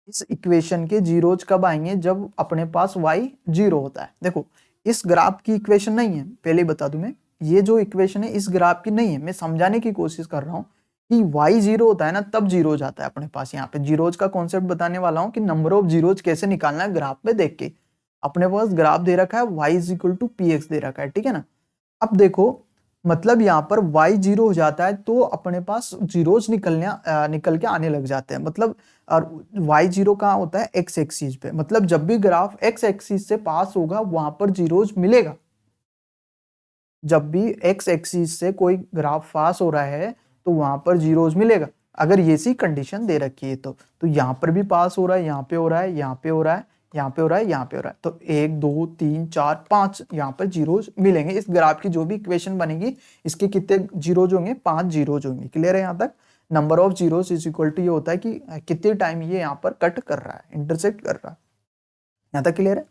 इस इक्वेशन के जीरोज कब आएंगे, जब अपने पास y जीरो होता है। देखो इस ग्राफ की इक्वेशन नहीं है, पहले ही बता दूं मैं, ये जो इक्वेशन है इस ग्राफ की नहीं है, मैं समझाने की कोशिश कर रहा हूँ कि y जीरो होता है ना तब जीरोज आता है अपने पास। यहाँ पे जीरोज का कॉन्सेप्ट बताने वाला हूँ कि नंबर ऑफ जीरोज कैसे निकालना है ग्राफ में देख के। अपने पास ग्राफ दे रखा है y is equal to P X दे रखा है, ठीक है ना। अब देखो मतलब यहाँ पर y जीरो हो जाता है तो अपने पास जीरोज निकल के आने लग जाते हैं। मतलब और y जीरो कहाँ होता है, x एक्सिस पे। मतलब जब भी ग्राफ x एक्सिस से पास होगा वहां पर जीरोज मिलेगा। जब भी x एक्सिस से कोई ग्राफ पास हो रहा है तो वहां पर जीरोज मिलेगा, अगर ये सी कंडीशन दे रखी है तो यहाँ पर भी पास हो रहा है, यहाँ पे हो रहा है, यहाँ पे हो रहा है, यहाँ पे हो रहा है, यहाँ पे हो रहा है, तो 1 2 3 4 5 यहाँ पर जीरोज मिलेंगे। इस ग्राफ की जो भी इक्वेशन बनेगी इसके कितने जीरोज होंगे, 5 जीरोज होंगे। क्लियर है यहाँ तक। Number of zeros is equal to ये होता है कि कितने टाइम ये यहाँ पर कट कर रहा है, इंटरसेक्ट कर रहा है। यहाँ तक क्लियर है।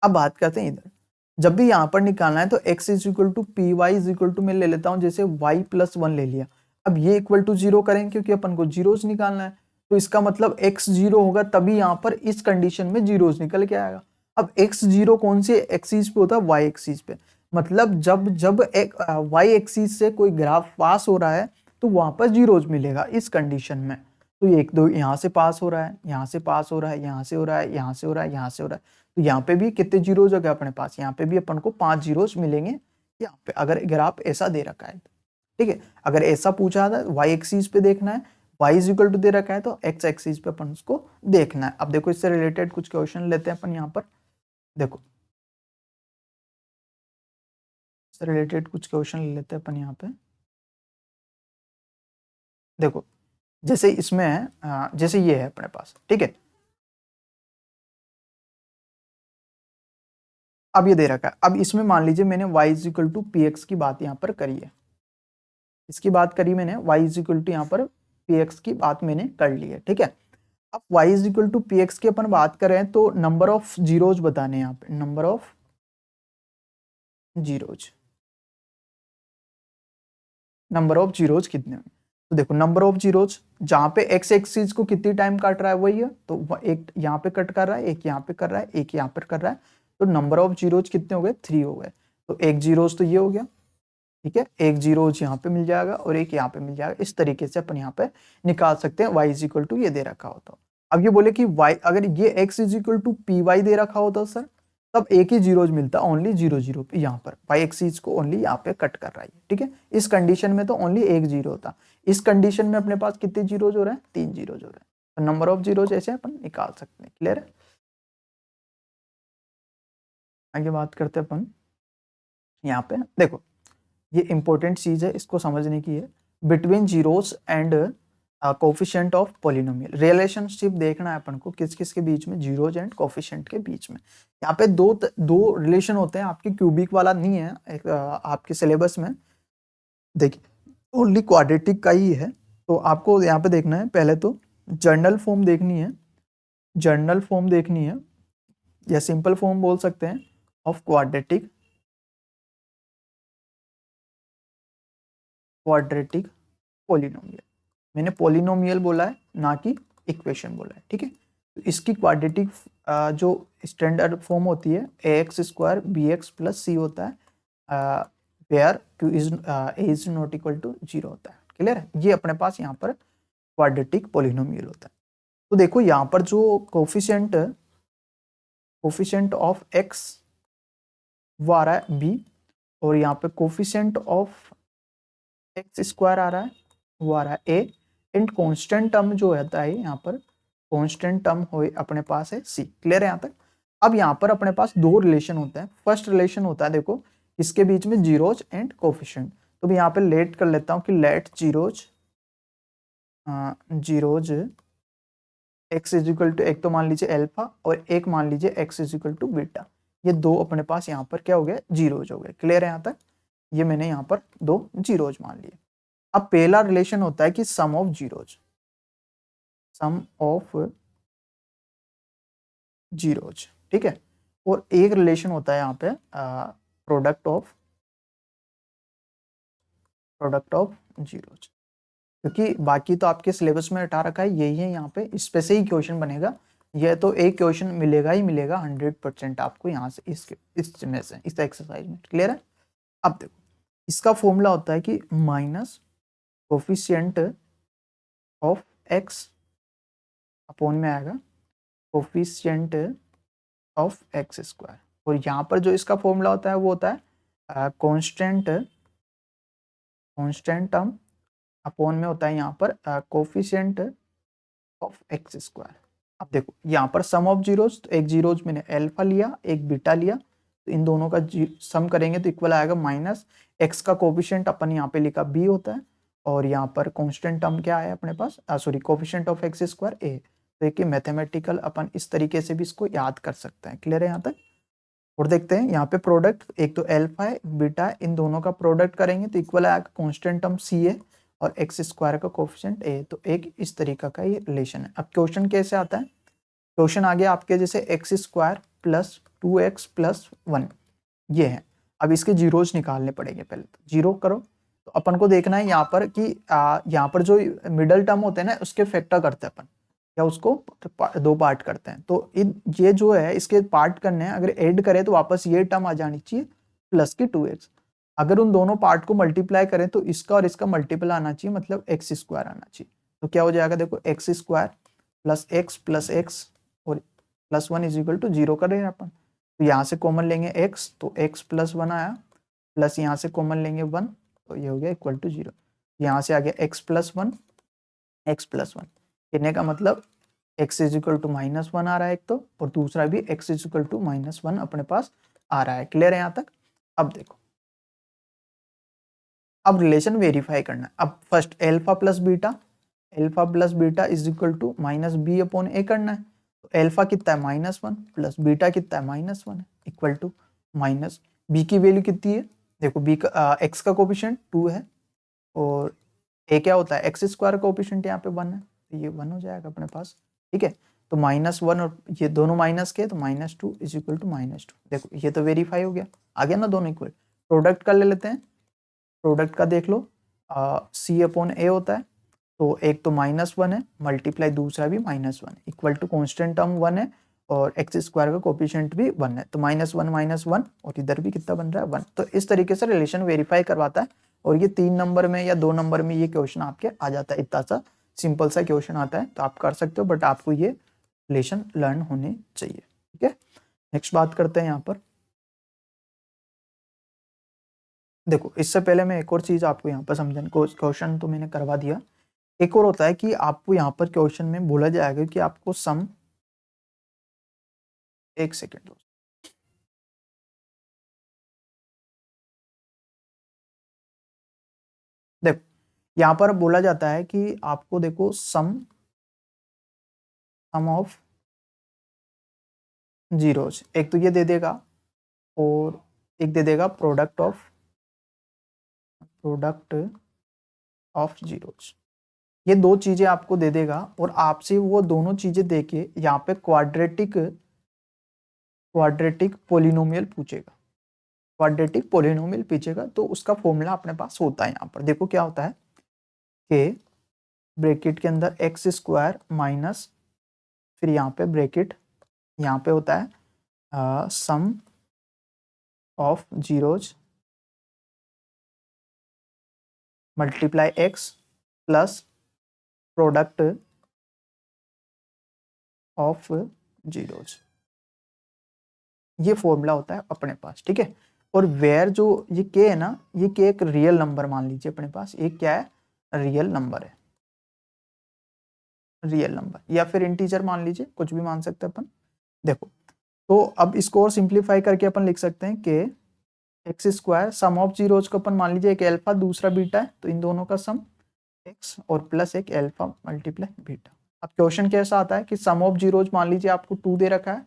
अब बात करते हैं इधर, जब भी यहाँ पर निकालना है तो x is equal to P Y is equal to मैं ले लेता हूँ जैसे y+1 ले लिया। अब ये इक्वल टू जीरो करेंगे क्योंकि अपन को जीरोज निकालना है, तो इसका मतलब x जीरो होगा तभी यहाँ पर इस कंडीशन में जीरोज निकल के आएगा। अब x जीरो कौन से एक्सिस पे होता है, y एक्सिस पे। मतलब जब जब y एक्सिस से कोई ग्राफ पास हो रहा है तो वहां पर जीरोज मिलेगा इस कंडीशन में। तो ये एक दो यहाँ से पास हो रहा है, यहाँ से पास हो रहा है, यहाँ से हो रहा है, यहाँ से हो रहा है, यहाँ से हो रहा है, तो यहाँ पे भी कितने जीरोज हो गए अपने पास, यहाँ पे भी अपन को 5 जीरोज मिलेंगे यहाँ पे, अगर ग्राफ ऐसा दे रखा है। ठीक है, अगर ऐसा पूछा था y एक्सिस पे देखना है, y इज इक्वल टू दे रखा है तो x एक्सिस पे अपन उसको देखना है। अब देखो इससे रिलेटेड कुछ क्वेश्चन लेते हैं अपन यहाँ पर। देखो इससे रिलेटेड कुछ क्वेश्चन ले लेते हैं अपन यहाँ पे। देखो जैसे इसमें है जैसे ये है अपने पास, ठीक है। अब ये दे रखा है, अब इसमें मान लीजिए मैंने y is equal to P X की बात यहाँ पर करी है, इसकी बात करी मैंने, y इज इक्वल टू यहाँ पर पी एक्स की बात मैंने कर ली है, ठीक है। अब y is equal to P X की अपन बात करें तो नंबर ऑफ जीरोज बताने यहाँ पे, number of zeros, number of zeros कितने हैं। तो देखो नंबर ऑफ जीरोज जहां पे x एक्सिस को कितनी टाइम काट रहा है वही है, तो एक यहाँ पे कट कर रहा है, एक यहाँ पे कर रहा है, एक यहाँ पर कर रहा है, तो नंबर ऑफ जीरोज कितने हो गए, 3 हो गए। तो एक जीरोज तो ये हो गया, ठीक है, एक जीरोज यहाँ पे मिल जाएगा और एक यहाँ पे मिल जाएगा। इस तरीके से अपन यहाँ पे निकाल सकते हैं y इज इक्वल टू ये दे रखा होता। अब ये बोले कि y अगर ये x is equal to P Y दे रखा होता सर, तब एक ही जीरोज मिलता, ओनली जीरो जीरो पे। यहाँ पर y एक्सिस को ओनली यहाँ पे कट कर रहा है, ठीक है। इस कंडीशन में तो ओनली एक जीरो होता, इस कंडीशन में अपने पास कितने जीरोज हो रहे हैं, 3 जीरोज हो रहे हैं। तो नंबर ऑफ जीरोज ऐसे अपन निकाल सकते हैं। क्लियर है। आगे बात करते हैं अपन यहाँ पे। देखो ये इंपॉर्टेंट चीज है, इसको समझने की है। Between zeros and coefficient of polynomial, relationship देखना है अपन को किस किस के बीच में, जीरोज एंड कोफिशिएंट के बीच में। यहाँ पे दो रिलेशन होते हैं, आपके क्यूबिक वाला नहीं है एक, आपके सिलेबस में देखिए ओनली क्वाड्रेटिक का ही है। तो आपको यहाँ पे देखना है, पहले तो जर्नल फॉर्म देखनी है, जर्नल फॉर्म देखनी है या सिंपल फॉर्म बोल सकते हैं ऑफ क्वाड्रेटिक पॉलिनोमियल। मैंने पॉलिनोमियल बोला है ना कि इक्वेशन बोला है, ठीक है। तो इसकी क्वाड्रेटिक जो स्टैंडर्ड फॉर्म होती है ax² bx + c होता है, where q is not equal to 0 होता है। क्लियर है, ये अपने पास यहाँ पर क्वाड्रेटिक पॉलिनोमियल होता है। तो देखो यहाँ पर जो कोफिशिएंट ऑफ x वो आ रहा है b, और यहाँ पे कोफिशिएंट ऑफ x² आ रहा है, वो आ रहा है a, एंड कांस्टेंट टर्म जो होता है यहाँ पर, कांस्टेंट टर्म हो अपने पास है c। क्लियर है यहाँ तक। अब यहाँ पर अपने पास दो रिलेशन होते हैं। फर्स्ट रिलेशन होता है देखो इसके बीच में जीरोज एंड कोफिशिएंट। तो मैं यहाँ पे लेट कर लेता हूँ कि let zeros x is equal to, एक तो मान लीजिए अल्फा और एक मान लीजिए x is equal to beta, ये दो अपने पास यहाँ पर क्या हो गया, जीरोज हो गए। क्लियर है यहाँ तक। ये मैंने यहाँ पर 2 जीरोज मान लिए। अब पहला रिलेशन होता है कि sum of zeros, sum of zeros, ठीक है। और एक रिलेशन होता है यहाँ पे प्रोडक्ट ऑफ जीरोज, क्योंकि बाकी तो आपके सिलेबस में हटा रखा है, यही है यहाँ पे, इस पे से ही क्वेश्चन बनेगा। ये तो एक क्वेश्चन मिलेगा ही मिलेगा 100% आपको यहाँ से, इसमें से, इस एक्सरसाइज में। क्लियर है? अब देखो, इसका फॉर्मूला होता है कि minus coefficient of x upon में आएगा कोफिशिएंट ऑफ एक्स स्क्वायर, और यहाँ पर जो इसका फॉर्मूला होता है वो होता है कांस्टेंट टर्म अपॉन में होता है यहाँ पर कोफिशिएंट ऑफ एक्स स्क्वायर। अब देखो यहाँ पर सम ऑफ जीरोज, तो एक जीरोज मैंने अल्फा लिया, एक बीटा लिया, तो इन दोनों का सम करेंगे तो इक्वल आएगा माइनस एक्स का कोफिशिएंट अपन यहाँ पे लिखा बी होता है, और यहाँ पर कांस्टेंट टर्म क्या है अपने पास, sorry coefficient of X square A. तो एक मैथमेटिकल अपन इस तरीके से भी इसको याद कर सकते हैं। क्लियर है यहाँ तक? और देखते हैं यहाँ पे प्रोडक्ट, एक तो अल्फा है बीटा है, इन दोनों का प्रोडक्ट करेंगे तो इक्वल आएगा कांस्टेंट टर्म सी है और एक्स स्क्वायर का कोफिशिएंट ए। तो एक इस तरीका का ये रिलेशन है। अब क्वेश्चन कैसे आता है? क्वेश्चन आ गया आपके जैसे x square plus 2x plus 1, ये है। अब इसके जीरोज निकालने पड़ेंगे, पहले तो जीरो करो। तो अपन को देखना है यहाँ पर कि यहाँ पर जो मिडल टर्म होते हैं ना, उसके फैक्टर करते हैं अपन, या उसको दो पार्ट करते हैं। तो ये जो है इसके पार्ट करने हैं, अगर ऐड करें तो वापस ये टर्म आ जानी चाहिए प्लस की 2x। अगर उन दोनों पार्ट को मल्टीप्लाई करें तो इसका और इसका मल्टीपल आना चाहिए, मतलब एक्स स्क्वायर आना चाहिए। तो क्या हो जाएगा, देखो एक्स स्क्वायर प्लस एक्स और प्लस 1 इज इक्वल टू 0 कर रहे हैं अपन। तो यहाँ से कॉमन लेंगे x, तो x प्लस 1 आया, प्लस यहाँ से कॉमन लेंगे 1, तो ये हो गया इक्वल टू 0। यहाँ से आ गया x प्लस 1, एक्स प्लस 1, कहने का मतलब x is equal to minus 1 आ रहा है एक तो, और दूसरा भी x is equal to minus 1 अपने पास आ रहा है। क्लियर है यहाँ तक? अब देखो, अब रिलेशन वेरीफाई करना है। अब first alpha plus beta is equal to minus B upon A करना है। तो एल्फा कितना है -1 प्लस बीटा कितना है -1 है, इक्वल टू माइनस बी की वैल्यू कितनी है, देखो बी का एक्स का कोफिशिएंट 2 है, और ए क्या होता है एक्स स्क्वायर का कोफिशिएंट यहाँ पे 1 है, तो ये 1 हो जाएगा अपने पास। ठीक है, तो -1 और ये दोनों माइनस के, तो -2 इज इक्वल टू -2। देखो ये तो वेरीफाई हो गया, आ गया ना दोनों इक्वल। प्रोडक्ट कर ले लेते हैं, प्रोडक्ट का देख लो, सी अपॉन ए होता है, तो एक तो -1 है मल्टीप्लाई दूसरा भी -1 इक्वल टू कांस्टेंट टर्म 1 है, और एक्स स्क्वायर का कोफिशिएंट भी 1 है, तो -1 और इधर भी कितना बन रहा है 1। तो इस तरीके से रिलेशन वेरीफाई करवाता है, और ये 3 नंबर में या 2 नंबर में ये क्वेश्चन आपके आ जाता है। इतना सा सिंपल सा क्वेश्चन आता है, तो आप कर सकते हो, बट आपको ये रिलेशन लर्न होने चाहिए। ठीक है, नेक्स्ट बात करते हैं यहाँ पर। देखो इससे पहले मैं एक और चीज आपको यहाँ पर समझाने, क्वेश्चन तो मैंने करवा दिया, एक और होता है कि आपको यहाँ पर क्वेश्चन में बोला जाएगा कि आपको सम, एक सेकेंड, देखो यहाँ पर बोला जाता है कि आपको देखो सम ऑफ जीरोज, एक तो ये दे देगा, और एक दे देगा प्रोडक्ट ऑफ जीरोज। ये दो चीजें आपको दे देगा, और आपसे वो दोनों चीजें देके यहाँ पे क्वाड्रेटिक पोलिनोमियल पूछेगा, तो उसका फॉर्मूला अपने पास होता है। यहाँ पर देखो क्या होता है कि ब्रैकेट के अंदर एक्स स्क्वायर माइनस, फिर यहाँ पे ब्रैकेट, यहाँ पे होता है sum of zeros multiply X plus product of zeros, ये फॉर्मूला होता है अपने पास। ठीक है, और वेयर जो ये के है ना, ये के एक रियल नंबर मान लीजिए अपने पास, एक क्या है, रियल नंबर है, रियल नंबर, या फिर इंटीजर मान लीजिए, कुछ भी मान सकते हैं अपन। देखो तो अब इसको और सिंप्लीफाई करके अपन लिख सकते हैं कि X square sum of zeros को अपन मान लीजिए एक अल्फा दूसरा बीटा है, तो इन दोनों का सम एक्स और प्लस एक अल्फा मल्टीप्लाई बीटा। अब क्वेश्चन कैसा आता है कि सम ऑफ जीरोज मान लीजिए आपको 2 दे रखा है,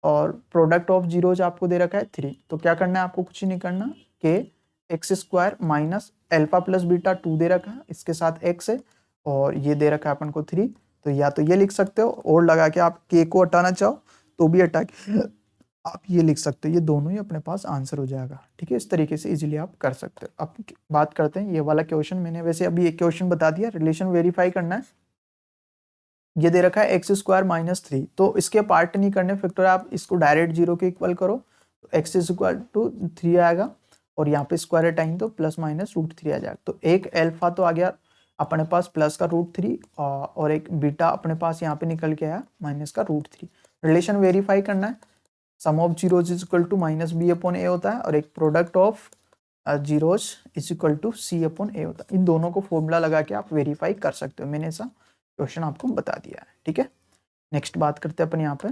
और प्रोडक्ट ऑफ जीरोज आपको दे रखा है 3। तो क्या करना है आपको, कुछ नहीं करना, कि X square minus alpha plus beta 2 दे रखा है, इसके साथ एक्स है और ये दे रखा है अपन को 3। तो या तो ये लिख सकते हो और लगा के आप के को हटाना चाहो तो भी हटा के आप ये लिख सकते हो, ये दोनों ही अपने पास आंसर हो जाएगा। ठीक है, इस तरीके से इजीली आप कर सकते हो। अब बात करते हैं ये वाला क्वेश्चन। मैंने वैसे अभी एक क्वेश्चन बता दिया, रिलेशन वेरीफाई करना है। ये दे रखा है एक्स स्क्वायर माइनस 3, तो इसके पार्ट नहीं करने फैक्टर, आप इसको डायरेक्ट 0 के इक्वल करो तो एक्स इज इक्वल टू 3 आएगा और यहाँ पे स्क्वायर टाइम तो प्लस माइनस √3 आ जाएगा। तो एक अल्फा तो आ गया अपने पास प्लस का √3 और एक बीटा अपने पास यहाँ पे निकल के आया माइनस का √3। रिलेशन वेरीफाई करना है, sum of zeros is equal to minus B upon A होता है और एक product of zeros is equal to C upon A होता है। इन दोनों को फॉर्मूला लगा के आप वेरीफाई कर सकते हो। मैंने ऐसा क्वेश्चन आपको बता दिया है। ठीक है, नेक्स्ट बात करते हैं अपन यहाँ पे।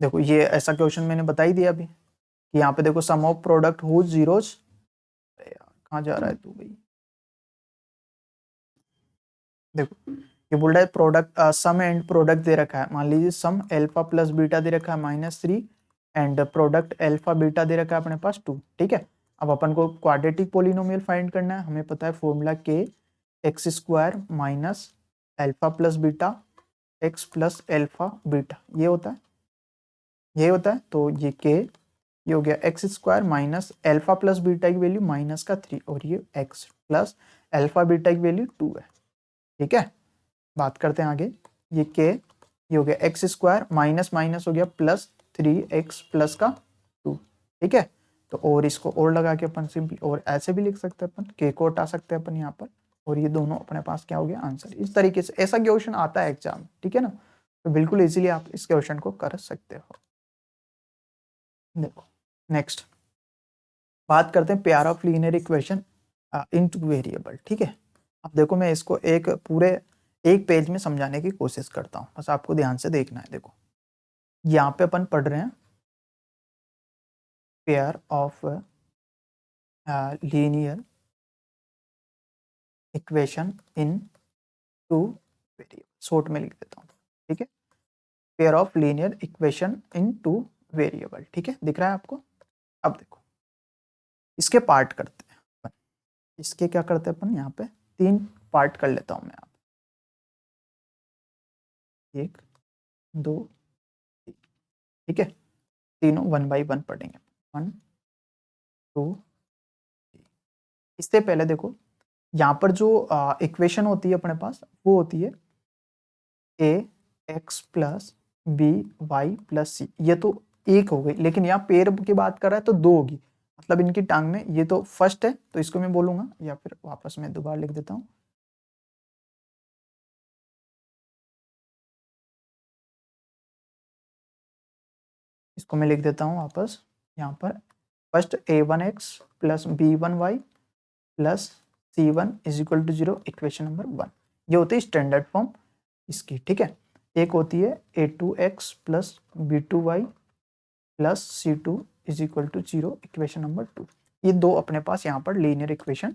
देखो ये ऐसा क्वेश्चन मैंने बता ही दिया अभी कि यहाँ पे देखो सम ऑफ प्रोडक्ट हुज जीरोज, कहाँ जा रहा है तू भाई। देखो ये बोल रहा है प्रोडक्ट सम एंड प्रोडक्ट दे रखा है, मान लीजिए सम अल्फा प्लस बीटा दे रखा है -3 एंड प्रोडक्ट अल्फा बीटा दे रखा है अपने पास 2। ठीक है, अब अपन को क्वाड्रेटिक पोलिनोमियल फाइंड करना है। हमें पता है फॉर्मूला के x square minus alpha plus beta x plus alpha beta, ये होता है, ये होता है। तो ये हो गया x square minus alpha plus beta की वैल्यू माइनस का 3 और ये एक्स प्लस अल्फा बीटा की वैल्यू 2 है। ठीक है, बात करते हैं आगे। ये हो गया एक्स स्क्वायर माइनस माइनस हो गया प्लस 3x प्लस का 2। ठीक है, तो और इसको और लगा के अपन सिंपली और ऐसे भी लिख सकते हैं, अपन के को हटा सकते हैं अपन यहाँ पर और ये दोनों अपने पास क्या हो गया आंसर। इस तरीके से ऐसा क्वेश्चन आता है एग्जाम में। ठीक है ना, तो बिल्कुल इजीली आप इस क्वेश्चन को कर सकते हो। देखो नेक्स्ट बात करते हैं pair of linear equation into variable. ठीक है, अब देखो मैं इसको एक पूरे एक पेज में समझाने की कोशिश करता हूँ, बस आपको ध्यान से देखना है। देखो यहाँ पे अपन पढ़ रहे हैं pair of linear equation in two variable, short में लिख देता हूँ। ठीक है, pair of linear equation in two variable. ठीक है, दिख रहा है आपको। अब देखो इसके पार्ट करते हैं अपन। इसके क्या करते हैं अपन, यहाँ पे 3 पार्ट कर लेता हूँ मैं। आप 1 2 3। ठीक है, तीनों 1 बाई 1 पढ़ेंगे। 1 2 3। इससे पहले देखो यहाँ पर जो इक्वेशन होती है अपने पास वो होती है A X plus B Y plus C. ये तो एक हो गई, लेकिन यहाँ पेयर की बात कर रहा है तो 2 होगी, मतलब इनकी टांग में। ये तो फर्स्ट है तो इसको मैं बोलूंगा, या फिर वापस मैं दोबारा लिख देता हूँ। इसको मैं लिख देता हूँ वापस यहाँ पर। First a1x plus b1y plus c1 is equal to 0, equation number 1। ये होती है स्टैंडर्ड फॉर्म इसकी। ठीक है, एक होती है a2x plus b2y plus c2 is equal to 0, equation number 2। ये दो अपने पास यहाँ पर लीनियर इक्वेशन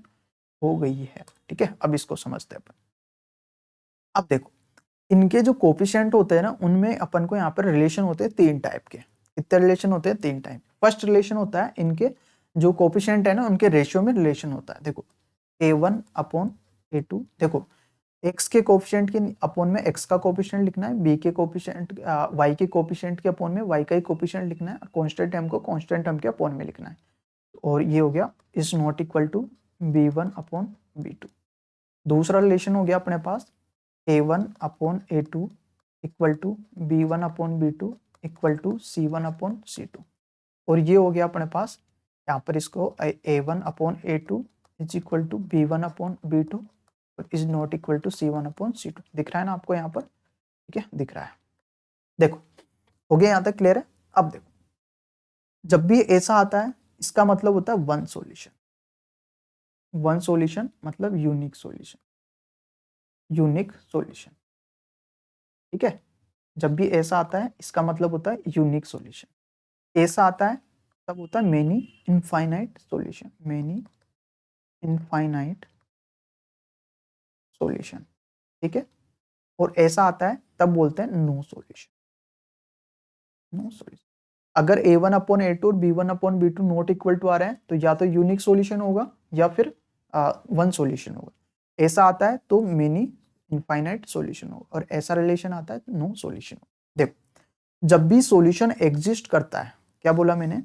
हो गई है। ठीक है, अब इसको समझते हैं अपन। अब देखो इनके जो कोफिशिएंट होते हैं ना, उनमें अपन को यहाँ पर रिलेशन होते हैं 3 टाइप के। कितने रिलेशन होते हैं, 3 टाइप। फर्स्ट रिलेशन होता है इनके जो कोफिशिएंट है ना, उनके रेशियो में रिलेशन होता है। देखो a1 अपॉन a2। देखो x के कोफिशिएंट के अपॉन में x का कोफिशिएंट लिखना है, b के कोफिशिएंट y के कोफिशिएंट के अपॉन में y का ही कोफिशिएंट लिखना है, कांस्टेंट टर्म को कांस्टेंट टर्म के अपॉन में लिखना है। और ये हो गया is not equal to b1 upon b2। दूसरा रिलेशन हो गया अपने पास a1 upon a2 equal to b1 upon b2 equal to c1 upon c2। और ये हो गया अपने पास यहाँ पर इसको a1 upon a2 is equal to b1 upon b2 is not equal to c1 upon c2। दिख रहा है ना आपको यहाँ पर। ठीक है, दिख रहा है। देखो हो गया यहाँ तक, क्लियर है। अब देखो जब भी ऐसा आता है इसका मतलब होता है वन सॉल्यूशन। वन सॉल्यूशन मतलब यूनिक सॉल्यूशन, यूनिक सॉल्यूशन। ठीक है, जब भी ऐसा आता है इसका मतलब होता है यूनिक सॉल्यूशन। ऐसा आता है तब होता है many infinite solution, many infinite solution. ठीक है, और ऐसा आता है तब बोलते हैं नो सॉल्यूशन, नो सॉल्यूशन। अगर a1 अपॉन a2 और b1 upon b2 not equal to आ रहे हैं तो या तो यूनिक सॉल्यूशन होगा या फिर वन सॉल्यूशन होगा। ऐसा आता है तो मेनी इनफाइनाइट सॉल्यूशन होगा, और ऐसा रिलेशन आता है तो नो सॉल्यूशन होगा। देखो जब भी सॉल्यूशन एग्जिस्ट करता है, क्या बोला मैंने,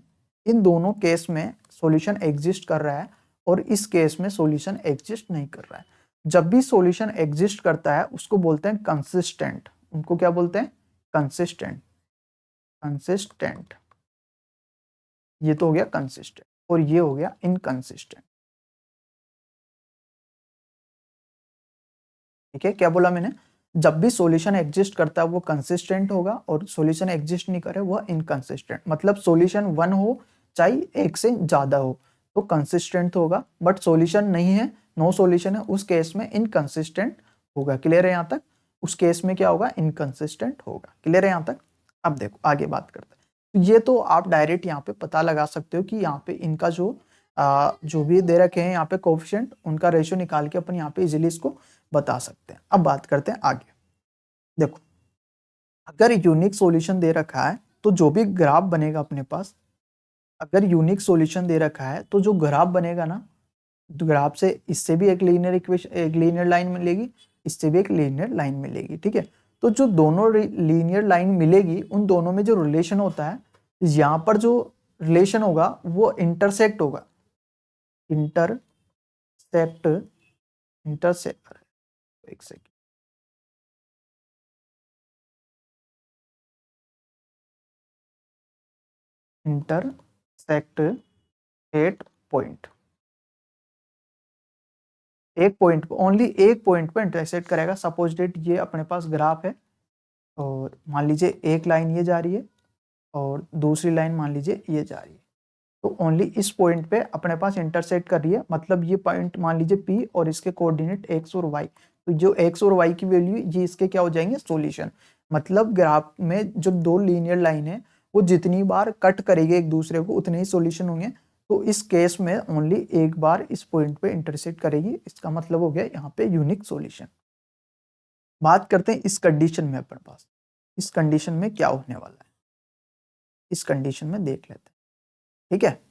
इन दोनों केस में सॉल्यूशन एग्जिस्ट कर रहा है और इस केस में सॉल्यूशन एग्जिस्ट नहीं कर रहा है। जब भी सॉल्यूशन एग्जिस्ट करता है उसको बोलते हैं कंसिस्टेंट, उनको क्या बोलते हैं, कंसिस्टेंट, कंसिस्टेंट। ये तो हो गया कंसिस्टेंट और ये हो गया इनकंसिस्टेंट। ठीक है, क्या बोला मैंने, जब भी सॉल्यूशन एग्जिस्ट करता है वो कंसिस्टेंट होगा और सॉल्यूशन एग्जिस्ट नहीं करे वो इनकंसिस्टेंट। मतलब सॉल्यूशन वन हो चाहे एक से ज्यादा हो तो कंसिस्टेंट होगा, बट सॉल्यूशन नहीं है, नो सॉल्यूशन है, उस केस में इनकंसिस्टेंट होगा। क्लियर है यहाँ तक, उस केस में क्या होगा, इनकंसिस्टेंट होगा। क्लियर है यहाँ तक। अब देखो आगे बात करते हैं। तो ये तो आप डायरेक्ट यहाँ पे पता लगा सकते हो कि यहाँ पे इनका जो भी दे रखे हैं यहाँ पे कोएफिशिएंट, उनका रेशियो निकाल के अपन यहाँ पे इजीली इसको बता सकते हैं। अब बात करते हैं आगे। देखो अगर यूनिक सॉल्यूशन दे रखा है तो जो भी ग्राफ बनेगा अपने पास, अगर यूनिक सॉल्यूशन दे रखा है तो जो ग्राफ बनेगा ना, तो ग्राफ से इससे भी एक लीनियर इक्वेशन, एक लीनियर लाइन मिलेगी, इससे भी एक लीनियर लाइन मिलेगी। ठीक है, तो जो दोनों लीनियर लाइन मिलेगी उन दोनों में जो रिलेशन होता है, यहाँ पर जो रिलेशन होगा वो इंटरसेक्ट होगा, इंटरसेक्ट, इंटरसेक्ट, एक सेकेंड, इंटरसेक्ट एट पॉइंट, एक पॉइंट, ओनली एक पॉइंट पे इंटरसेक्ट करेगा। सपोज डेट ये अपने पास ग्राफ है और मान लीजिए एक लाइन ये जा रही है और दूसरी लाइन मान लीजिए ये जा रही है, तो ओनली इस पॉइंट पे अपने पास इंटरसेक्ट कर रही है। मतलब ये पॉइंट मान लीजिए P और इसके कोऑर्डिनेट x और y, तो जो x और y की वैल्यू ये इसके क्या हो जाएंगे, सॉल्यूशन। मतलब ग्राफ में जो दो लीनियर लाइन है वो जितनी बार कट करेगी एक दूसरे को उतने ही सॉल्यूशन होंगे। तो इस केस में ओनली एक बार इस पॉइंट पे इंटरसेक्ट करेगी, इसका मतलब हो गया यहाँ पे यूनिक सॉल्यूशन। बात करते हैं इस कंडीशन में, अपने पास इस कंडीशन में क्या होने वाला है, इस कंडीशन में देख लेते हैं। ठीक है,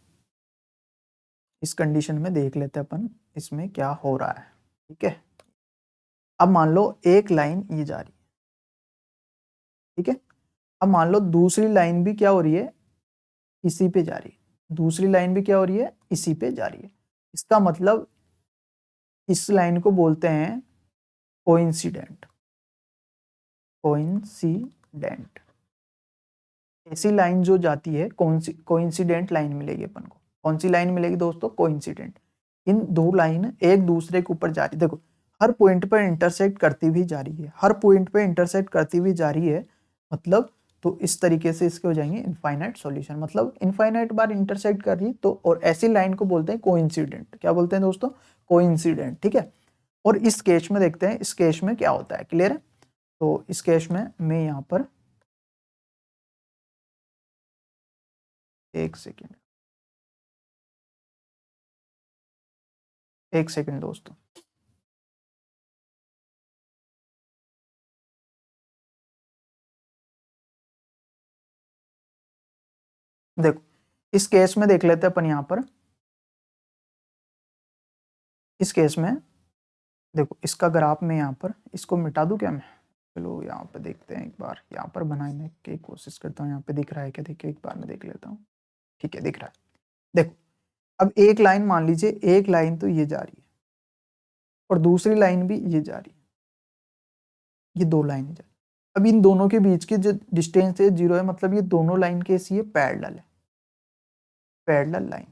इस कंडीशन में देख लेते हैं अपन इसमें क्या हो रहा है। ठीक है, अब मान लो एक लाइन ये जा रही है, ठीक है, अब मान लो दूसरी लाइन भी क्या हो रही है, इसी पे जा रही है, दूसरी लाइन भी क्या हो रही है, इसी पे जा रही है। इसका मतलब इस लाइन को बोलते हैं कोइंसिडेंट, कोइंसिडेंट। ऐसी लाइन जो जाती है कोइंसिडेंट लाइन मिलेगी अपन को। कौन सी लाइन मिलेगी दोस्तों, कोइंसिडेंट। इन दो लाइन एक दूसरे के ऊपर जा रही है, देखो हर पॉइंट पर इंटरसेक्ट करती हुई जा रही है, हर पॉइंट पे इंटरसेक्ट करती हुई जा रही है। मतलब तो इस तरीके से इसके हो जाएंगे इनफाइनाइट सॉल्यूशन, मतलब इनफाइनाइट बार इंटरसेक्ट कर रही है तो, और ऐसी लाइन को बोलते हैं कोइंसिडेंट। क्या बोलते हैं दोस्तों, कोइंसिडेंट। ठीक है, और इस केस में देखते हैं इस केस में क्या होता है। क्लियर है, तो इस केस में मैं यहाँ पर एक सेकेंड, एक सेकेंड दोस्तों, देखो इस केस में देख लेते हैं अपन यहाँ पर। इस केस में देखो इसका ग्राफ में यहाँ पर इसको मिटा दूं क्या मैं, चलो यहाँ पे देखते हैं एक बार, यहाँ पर बनाने की कोशिश करता हूँ। यहाँ पे दिख रहा है क्या, देखिए एक बार मैं देख लेता हूँ। ठीक है, दिख रहा है। देखो अब एक लाइन मान लीजिए, एक लाइन तो ये जा रही है और दूसरी लाइन भी ये जा रही है, ये दो लाइन जा रही है। अब इन दोनों के बीच की जो डिस्टेंस है 0 है, मतलब ये दोनों लाइन कैसी है, पैरेलल है, पैरेलल लाइन,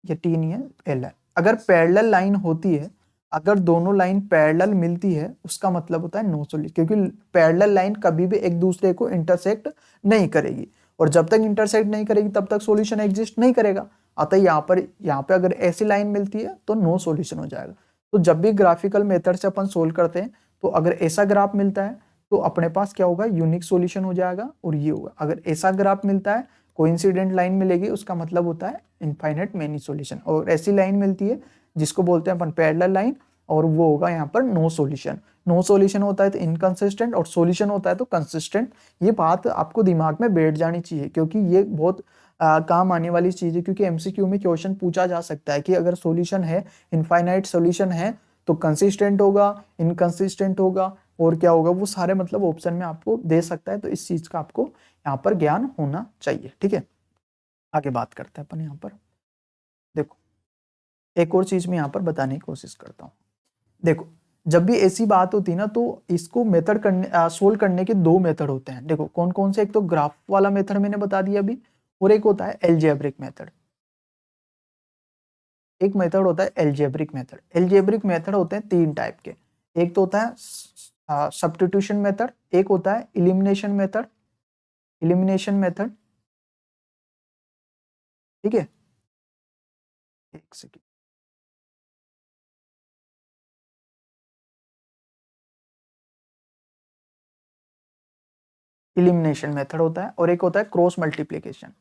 ये T नहीं है, L है। अगर पैरेलल लाइन होती है, अगर दोनों लाइन पैरेलल मिलती है उसका मतलब होता है नो सॉल्यूशन, क्योंकि पैरेलल लाइन कभी भी एक दूसरे को इंटरसेक्ट नहीं करेगी, और जब तक इंटरसेक्ट नहीं करेगी तब तक सॉल्यूशन एग्जिस्ट नहीं करेगा। अतः यहाँ पे अगर ऐसी लाइन मिलती है तो नो सॉल्यूशन हो जाएगा। तो जब भी ग्राफिकल मेथड से अपन सोल्व करते हैं तो अगर ऐसा ग्राफ मिलता है तो अपने पास क्या होगा, यूनिक सॉल्यूशन हो जाएगा, और ये होगा। अगर ऐसा ग्राफ मिलता है, कोइंसिडेंट लाइन मिलेगी, उसका मतलब होता है इनफाइनाइट मेनी सॉल्यूशन। और ऐसी लाइन मिलती है जिसको बोलते हैं अपन पैरेलल लाइन, और वो होगा यहाँ पर नो सॉल्यूशन। नो सॉल्यूशन होता है तो इनकंसिस्टेंट, और सॉल्यूशन होता है तो कंसिस्टेंट। ये बात आपको दिमाग में बैठ जानी चाहिए, क्योंकि ये बहुत काम आने वाली चीज़ है, क्योंकि एमसीक्यू में क्वेश्चन पूछा जा सकता है कि अगर सॉल्यूशन है, इनफाइनाइट सॉल्यूशन है, तो कंसिस्टेंट होगा, इनकंसिस्टेंट होगा, और क्या होगा, वो सारे मतलब ऑप्शन में आपको दे सकता है। तो इस चीज़ का आपको यहाँ पर ज्ञान होना चाहिए, ठीक है। आगे बात करते हैं अपन यहाँ पर। देखो एक और चीज़ मैं यहाँ पर बताने की कोशिश करता हूँ। देखो जब भी ऐसी बात होती है ना, तो इसको मेथड करने सोल्व करने के दो मेथड होते हैं। देखो कौन कौन से, एक तो ग्राफ वाला मेथड मैंने बता दिया अभी, और एक होता है एल्जेब्रिक मेथड। एक मेथड होता है एल्जेब्रिक मेथड। एल्जेब्रिक मेथड होते हैं तीन टाइप के। एक तो होता है सब्स्टिट्यूशन मेथड, एक होता है इलिमिनेशन मेथड, इलिमिनेशन मेथड, ठीक है। एक सेकेंड, इलिमिनेशन मेथड होता है, और एक होता है क्रॉस मल्टीप्लिकेशन।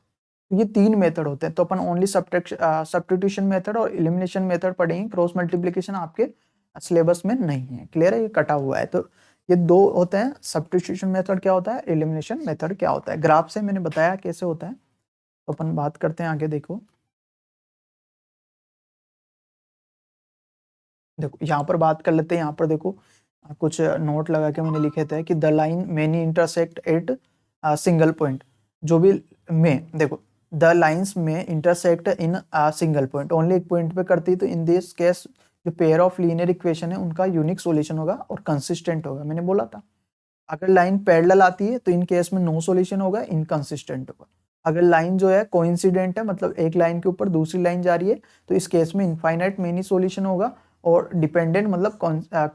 ये तीन मेथड होते हैं। तो अपन ओनली सब्स्टिट्यूशन मेथड और इलिमिनेशन मेथड पढ़ेंगे। क्रॉस मल्टीप्लिकेशन आपके सिलेबस में नहीं है, क्लियर है, ये कटा हुआ है। तो ये दो होते हैं, सब्स्टिट्यूशन मेथड क्या होता है, इलिमिनेशन मेथड क्या होता है। ग्राफ से मैंने बताया कैसे होता है। तो अपन बात करते हैं आगे। देखो देखो यहाँ पर बात कर लेते हैं। यहाँ पर देखो कुछ नोट लगा के मैंने लिखे थे कि the line many intersect at single point. जो भी में देखो द लाइंस में intersect in single point, only एक पॉइंट पे करती है, तो इन दिस केस जो पेयर ऑफ लीनियर इक्वेशन है उनका यूनिक सॉल्यूशन होगा और कंसिस्टेंट होगा। मैंने बोला था अगर लाइन पैरेलल आती है तो इन केस में नो सॉल्यूशन होगा, इनकंसिस्टेंट होगा। अगर लाइन जो है कोइंसिडेंट है, मतलब एक लाइन के ऊपर दूसरी लाइन जा रही है, तो इस केस में इनफाइनाइट मेनी सॉल्यूशन होगा, और डिपेंडेंट मतलब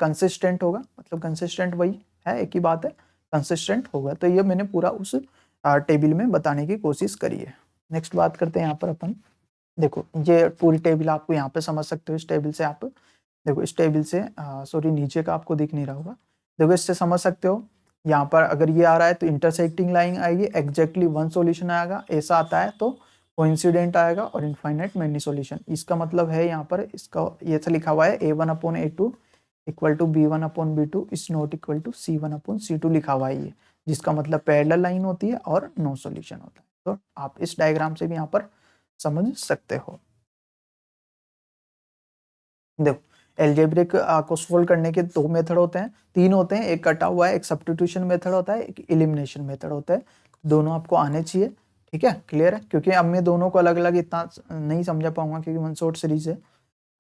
कंसिस्टेंट होगा। मतलब कंसिस्टेंट वही है, एक ही बात है, कंसिस्टेंट होगा। तो ये मैंने पूरा उस टेबल में बताने की कोशिश करी है। नेक्स्ट बात करते हैं यहाँ पर अपन। देखो ये पूरी टेबल आपको यहाँ पे समझ सकते हो। इस टेबल से आप देखो, इस टेबल से सॉरी नीचे का आपको दिख नहीं रहा होगा। देखो इससे समझ सकते हो, यहाँ पर अगर ये आ रहा है तो इंटरसेक्टिंग लाइन आएगी, एग्जैक्टली वन सॉल्यूशन आएगा। ऐसा आता है तो कोइंसिडेंट आएगा, और इनफाइनाइट मेनी सॉल्यूशन। इसका मतलब है यहाँ पर इसका ये से लिखा हुआ है A1/A2 equal to B1/B2 is not equal to C1/C2 लिखा हुआ है ये, जिसका मतलब पैरेलल लाइन होती है और नो सॉल्यूशन होता है। तो आप इस डायग्राम से भी यहाँ पर समझ सकते हो। देखो एल्जेब्रिक को सोल्व करने के दो मेथड होते हैं, तीन होते हैं। एक कटा हुआ है, एक सब्स्टिट्यूशन मेथड होता है, एक इलिमिनेशन मेथड होता है। दोनों आपको आने चाहिए, ठीक है, क्लियर है। क्योंकि अब मैं दोनों को अलग अलग इतना नहीं समझा पाऊंगा, क्योंकि वन शॉट सीरीज है।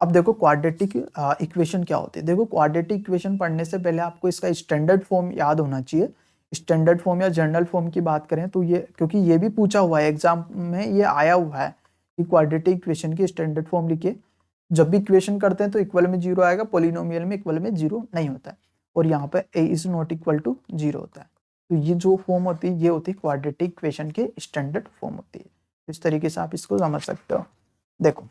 अब देखो क्वाड्रेटिक इक्वेशन क्या होती है। देखो क्वाड्रेटिक इक्वेशन पढ़ने से पहले आपको इसका स्टैंडर्ड फॉर्म याद होना चाहिए। स्टैंडर्ड फॉर्म या जनरल फॉर्म की बात करें तो ये, क्योंकि ये भी पूछा हुआ है एग्जाम में, ये आया हुआ है कि क्वाड्रेटिक इक्वेशन की स्टैंडर्ड फॉर्म लिखिए। जब भी इक्वेशन करते हैं तो इक्वल में जीरो आएगा, पोलिनोमियल में इक्वल में जीरो नहीं होता है, और यहाँ पे a is not equal to zero होता है। तो ये जो फॉर्म होती है ये होती है क्वाड्रेटिक इक्वेशन के स्टैंडर्ड फॉर्म होती है। इस तरीके से आप इसको समझ सकते हो। देखो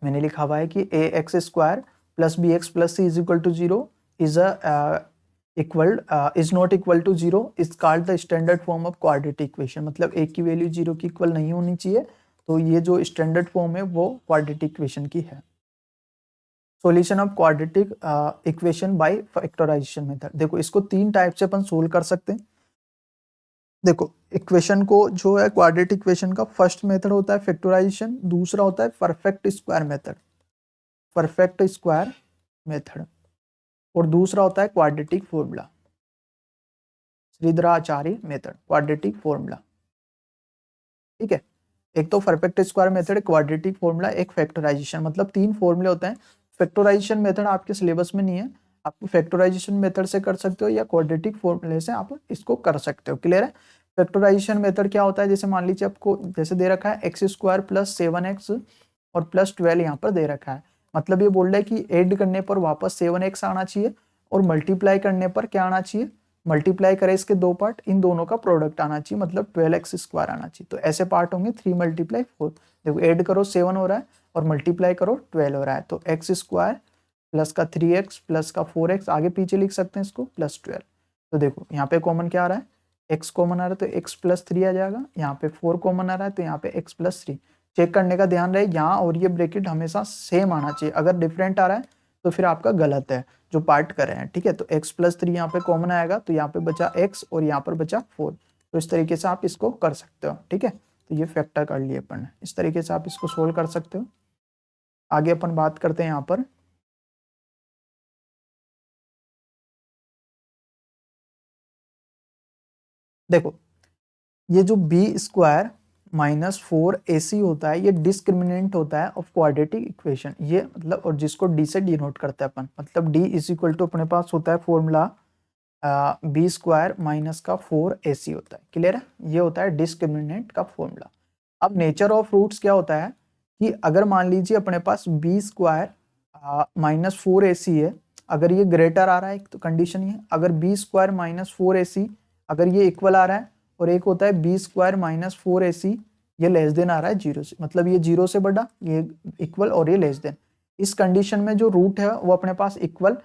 मैंने लिखा हुआ है कि ax² plus bx plus c is equal to zero is is not equal to zero is called the standard form of quadratic equation. मतलब एक की वैल्यू जीरो की इक्वल नहीं होनी चाहिए। तो ये जो स्टैंडर्ड फॉर्म है वो क्वाड्रेटिक इक्वेशन की है। Solution of quadratic equation by factorization method. देखो इसको तीन टाइप से अपन सोल्व कर सकते हैं। देखो इक्वेशन को जो है क्वाड्रेटिक इक्वेशन का फर्स्ट मेथड होता है फैक्टराइजेशन, दूसरा होता है perfect square method, perfect square method, और दूसरा होता है quadratic formula, Shridharacharya method, quadratic formula, ठीक है। एक तो perfect square method, quadratic formula, एक फैक्टराइजेशन। मतलब तीन फॉर्मूले होते हैं। फैक्टराइजेशन मेथड आपके सिलेबस में नहीं है, आप फैक्टराइजेशन मेथड से कर सकते हो या क्वाड्रेटिक फॉर्मूले से आप इसको कर सकते हो, क्लियर है। फैक्टराइजेशन मेथड क्या होता है, जैसे मान लीजिए आपको जैसे दे रखा है x² प्लस 7x और प्लस 12 यहाँ पर दे रखा है। मतलब ये बोल रहा है कि ऐड करने पर वापस 7x आना चाहिए, और मल्टीप्लाई करने पर क्या आना चाहिए, मल्टीप्लाई करें इसके दो पार्ट, इन दोनों का प्रोडक्ट आना चाहिए, मतलब 12x² आना चाहिए। तो ऐसे पार्ट होंगे 3 × 4। देखो ऐड करो 7 हो रहा है और मल्टीप्लाई करो 12 हो रहा है, तो x² प्लस का 3x प्लस का 4x, आगे पीछे लिख सकते हैं इसको, प्लस 12। तो देखो यहाँ पे कॉमन क्या आ रहा है, x कॉमन आ रहा है तो x प्लस 3 आ जाएगा। यहाँ पे 4 कॉमन आ रहा है तो यहाँ पे x प्लस 3। चेक करने का ध्यान रहे यहाँ और ये ब्रैकेट हमेशा सेम आना चाहिए। अगर डिफरेंट आ रहा है तो फिर आपका गलत है जो पार्ट कर रहे हैं, ठीक है। तो x+3 यहाँ पे कॉमन आएगा, तो यहाँ पे बचा x और यहाँ पर बचा 4। तो इस तरीके से आप इसको कर सकते हो, ठीक है। तो ये फैक्टर कर लिए अपन ने, इस तरीके से आप इसको सोल्व कर सकते हो। आगे अपन बात करते हैं यहाँ पर। देखो ये जो b² माइनस 4ac होता है, ये डिस्क्रिमिनेंट होता है ऑफ क्वाड्रेटिक इक्वेशन। ये मतलब, और जिसको d से डिनोट करते हैं अपन, मतलब d इज इक्वल टू अपने पास होता है फॉर्मूला b² माइनस का 4ac होता है। क्लियर है, ये होता है डिस्क्रिमिनेंट का फॉर्मूला। अब नेचर ऑफ रूट्स क्या होता है कि अगर मान लीजिए अपने पास b² माइनस 4ac है, अगर ये ग्रेटर आ रहा है तो कंडीशन ये है, अगर b² माइनस 4ac अगर ये इक्वल आ रहा है, और एक होता है b² माइनस 4ac ये लेस देन आ रहा है 0 से, मतलब ये 0 से बड़ा, ये इक्वल और ये लेस देन। इस कंडीशन में जो रूट है वो अपने पास इक्वल,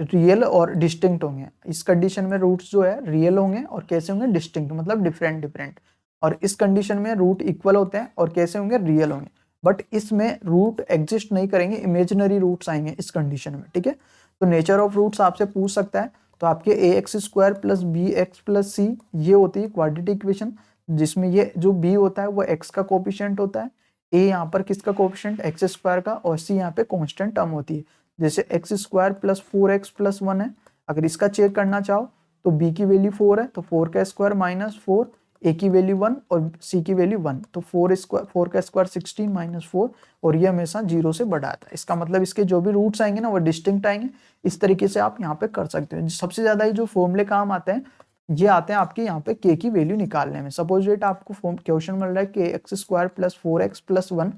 रियल और डिस्टिंक्ट होंगे। इस कंडीशन में रूट्स जो है रियल होंगे और कैसे होंगे, डिस्टिंक्ट, मतलब डिफरेंट डिफरेंट। और इस कंडीशन में रूट इक्वल होते हैं और कैसे होंगे, रियल होंगे। बट इसमें रूट एग्जिस्ट नहीं करेंगे, इमेजिनरी रूट्स आएंगे इस कंडीशन में, ठीक है। तो नेचर ऑफ रूट्स आपसे पूछ सकता है, तो आपके ax² plus bx plus c ये होती है क्वाड्रेटिक इक्वेशन, जिसमें ये जो b होता है वो x का कोफिशिएंट होता है, a यहाँ पर किसका कोफिशिएंट, x² का, और c यहाँ पे कांस्टेंट टर्म होती है। जैसे x² प्लस 4x प्लस 1 है, अगर इसका चेक करना चाहो तो b की वैल्यू 4 है, तो 4 का स्क्वायर माइनस 4, a की वैल्यू 1 और c की वैल्यू 1, तो 4 का स्क्वायर 16 माइनस 4, और ये हमेशा 0 से बड़ा आता है। इसका मतलब इसके जो भी रूट्स आएंगे ना वो डिस्टिंक्ट आएंगे। इस तरीके से आप यहाँ पे कर सकते हो। सबसे ज्यादा ये जो फॉर्मूले काम आते हैं, ये आते हैं आपके यहाँ पे k की वैल्यू निकालने में। सपोज डेट आपको क्वेश्चन मिल रहा है कि x² प्लस 4x प्लस 1,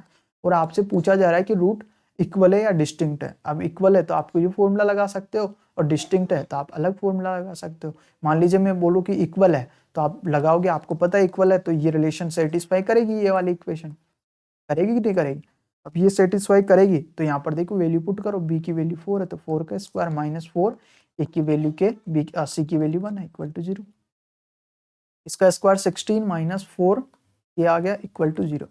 और आपसे पूछा जा रहा है कि रूट इक्वल है या डिस्टिंक्ट है। अब इक्वल है तो आपको ये फॉर्मूला लगा सकते हो, और डिस्टिंक्ट है तो आप अलग फॉर्मूला लगा सकते हो। मान लीजिए मैं बोलूँ कि इक्वल है, तो आप लगाओगे, आपको पता है इक्वल है, तो ये रिलेशन सेटिस्फाई करेगी, ये वाली इक्वेशन करेगी कि नहीं करेगी। अब ये सेटिस्फाई करेगी तो यहाँ पर देखो वैल्यू पुट करो, b की वैल्यू 4 है तो 4 का स्क्वायर माइनस 4, a की वैल्यू के c की वैल्यू 1 है इक्वल टू 0। इसका स्क्वायर 16 माइनस 4 ये आ गया इक्वल टू 0।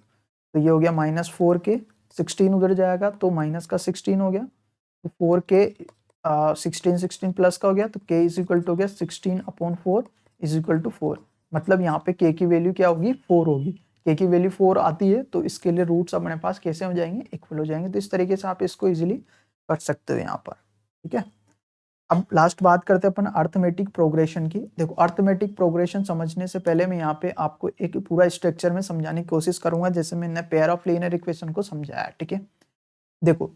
तो ये हो गया माइनस 4 के, 16 उधर जाएगा तो माइनस का 16 हो गया, तो 4 के 16 प्लस का हो गया, तो k इज इक्वल टू हो गया 16/4 इज इक्वल टू 4। मतलब यहाँ पे k की वैल्यू क्या होगी, 4 होगी। k की वैल्यू 4 आती है तो इसके लिए रूट्स अपने पास कैसे हो जाएंगे, इक्वल हो जाएंगे। तो इस तरीके से आप इसको इजीली कर सकते हो यहाँ पर, ठीक है। अब लास्ट बात करते हैं अपन अर्थमेटिक प्रोग्रेशन की। देखो अर्थमेटिक प्रोग्रेशन समझने से पहले मैं यहाँ पे आपको एक पूरा स्ट्रक्चर में समझाने की कोशिश करूंगा, जैसे मैंने पेयर ऑफ लीनियर इक्वेशन को समझाया, ठीक है। देखो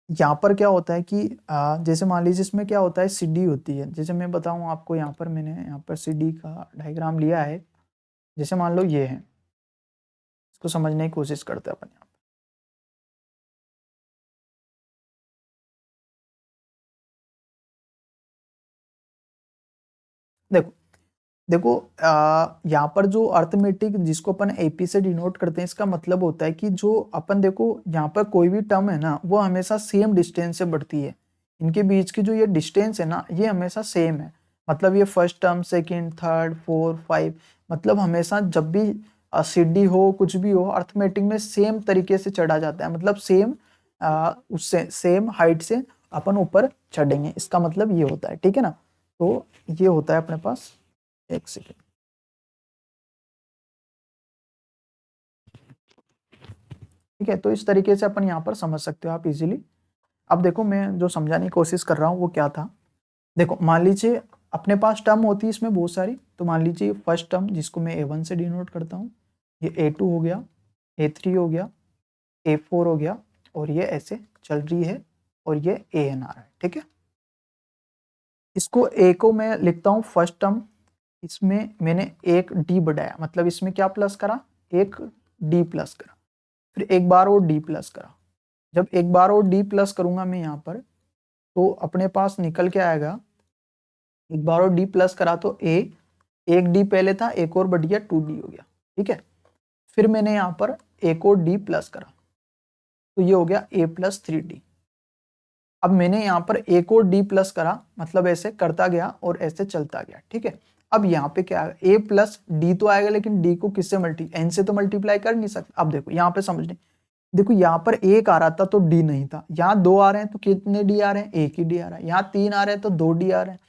यहाँ पर क्या होता है कि जैसे मान लीजिए इसमें क्या होता है, सीडी होती है। जैसे मैं बताऊं आपको, यहाँ पर मैंने यहाँ पर सीडी का डायग्राम लिया है। जैसे मान लो ये है, इसको समझने की कोशिश करते हैं अपन यहाँ। देखो देखो यहाँ पर जो अर्थमेटिक जिसको अपन एपी से डिनोट करते हैं, इसका मतलब होता है कि जो अपन देखो यहाँ पर कोई भी टर्म है ना, वो हमेशा सेम डिस्टेंस से बढ़ती है। इनके बीच की जो ये डिस्टेंस है ना, ये हमेशा सेम है। मतलब ये first term, second, third, fourth, 5, मतलब हमेशा जब भी सीडी हो, कुछ भी हो, अर्थमेटिक में सेम तरीके से चढ़ा जाता है। मतलब सेम उससे सेम हाइट से अपन ऊपर चढ़ेंगे, इसका मतलब ये होता है, ठीक है ना। तो ये होता है अपने पास, एक सेकेंड, ठीक है। तो इस तरीके से अपन यहाँ पर समझ सकते हो आप इजीली। अब देखो मैं जो समझाने की कोशिश कर रहा हूँ वो क्या था। देखो मान लीजिए अपने पास टर्म होती है इसमें बहुत सारी, तो मान लीजिए फर्स्ट टर्म जिसको मैं A1 से डिनोट करता हूँ, ये A2 हो गया, A3 हो गया, A4 हो गया, और ये ऐसे चल रही है, और ये AN आ रहा है, ठीक है। इसको A को मैं लिखता हूँ फर्स्ट टर्म, इसमें मैंने एक D बढ़ाया, मतलब इसमें क्या प्लस करा, एक D प्लस करा, फिर एक बार और D प्लस करा। जब एक बार और D प्लस करूंगा मैं यहाँ पर, तो अपने पास निकल के आएगा, एक बार और D प्लस करा तो A, एक D पहले था, एक और बढ़ गया 2D हो गया, ठीक है। फिर मैंने यहाँ पर एक और D प्लस करा, तो ये हो गया A प्लस 3D। अब मैंने यहाँ पर एक और D प्लस करा, मतलब ऐसे करता गया और ऐसे चलता गया, ठीक है। अब यहाँ पे क्या आएगा, A प्लस D तो आएगा, लेकिन D को किससे N से तो मल्टीप्लाई कर नहीं सकता। अब देखो यहाँ पे समझने, देखो यहाँ पर एक आ रहा था तो डी नहीं था, यहाँ 2 आ रहे हैं तो कितने डी आ रहे हैं, एक ही डी आ रहा है, यहाँ 3 आ रहे हैं तो 2 डी आ रहे हैं,